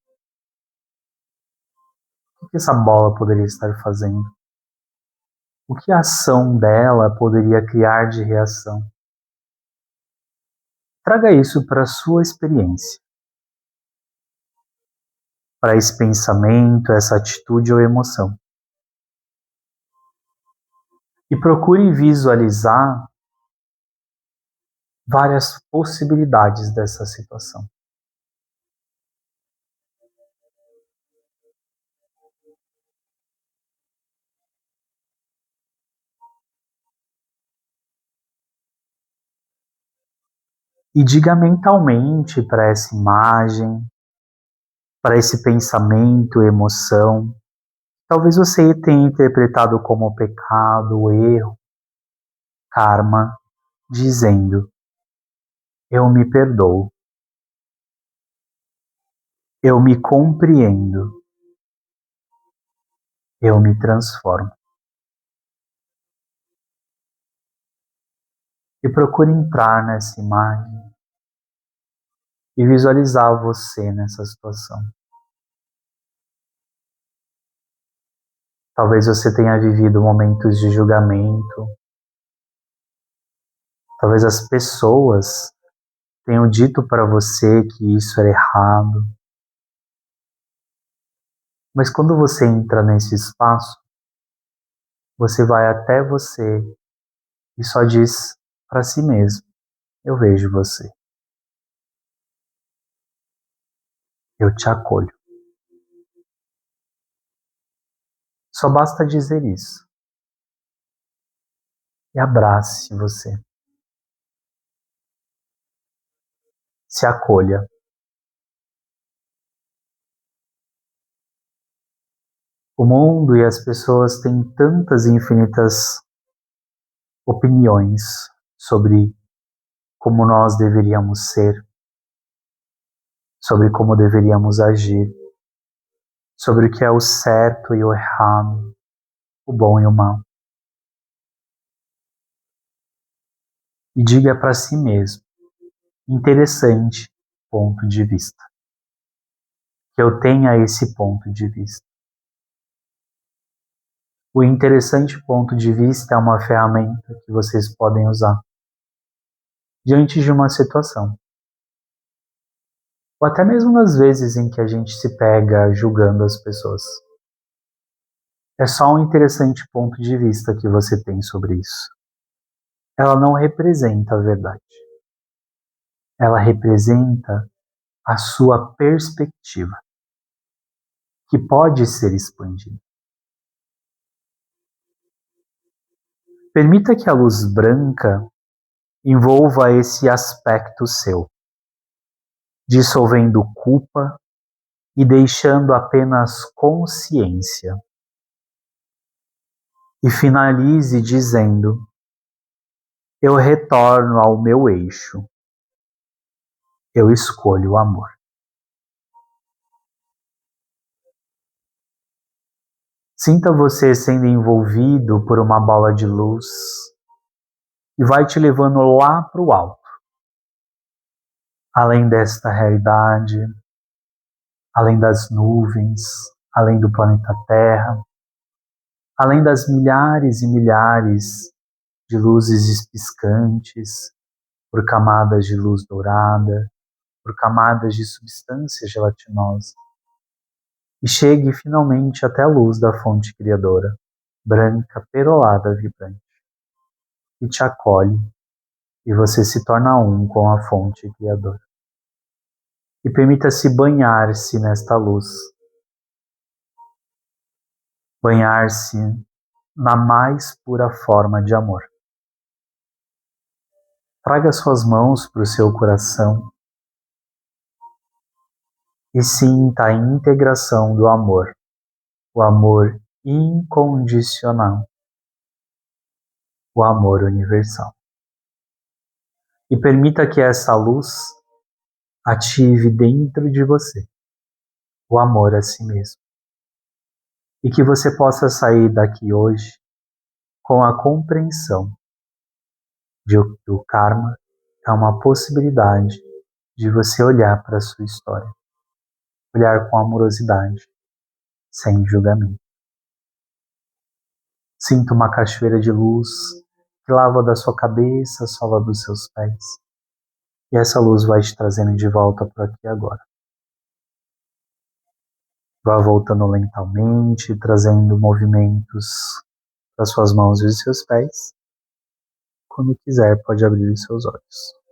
O que essa bola poderia estar fazendo? O que a ação dela poderia criar de reação? Traga isso para a sua experiência, para esse pensamento, essa atitude ou emoção. E procure visualizar várias possibilidades dessa situação. E diga mentalmente para essa imagem, para esse pensamento, emoção. Talvez você tenha interpretado como pecado, erro, karma, dizendo: eu me perdoo, eu me compreendo, eu me transformo. E procure entrar nessa imagem e visualizar você nessa situação. Talvez você tenha vivido momentos de julgamento. Talvez as pessoas tenham dito para você que isso era errado. Mas quando você entra nesse espaço, você vai até você e só diz para si mesmo: eu vejo você. Eu te acolho. Só basta dizer isso. E abrace você. Se acolha. O mundo e as pessoas têm tantas infinitas opiniões sobre como nós deveríamos ser, sobre como deveríamos agir, sobre o que é o certo e o errado, o bom e o mal. E diga para si mesmo: interessante ponto de vista. Que eu tenha esse ponto de vista. O interessante ponto de vista é uma ferramenta que vocês podem usar diante de uma situação. Ou até mesmo nas vezes em que a gente se pega julgando as pessoas. É só um interessante ponto de vista que você tem sobre isso. Ela não representa a verdade. Ela representa a sua perspectiva, que pode ser expandida. Permita que a luz branca envolva esse aspecto seu, dissolvendo culpa e deixando apenas consciência. E finalize dizendo: eu retorno ao meu eixo. Eu escolho o amor. Sinta você sendo envolvido por uma bola de luz e vai te levando lá para o alto. Além desta realidade, além das nuvens, além do planeta Terra, além das milhares e milhares de luzes piscantes, por camadas de luz dourada, por camadas de substância gelatinosa. E chegue finalmente até a luz da fonte criadora, branca, perolada, vibrante, que te acolhe e você se torna um com a fonte criadora. E permita-se banhar-se nesta luz, banhar-se na mais pura forma de amor. Traga suas mãos para o seu coração e sinta a integração do amor, o amor incondicional, o amor universal. E permita que essa luz ative dentro de você o amor a si mesmo. E que você possa sair daqui hoje com a compreensão de que o karma é uma possibilidade de você olhar para a sua história, olhar com amorosidade, sem julgamento. Sinta uma cachoeira de luz que lava da sua cabeça, a sola dos seus pés. E essa luz vai te trazendo de volta para aqui agora. Vá voltando lentamente, trazendo movimentos para suas mãos e os seus pés. Quando quiser, pode abrir os seus olhos.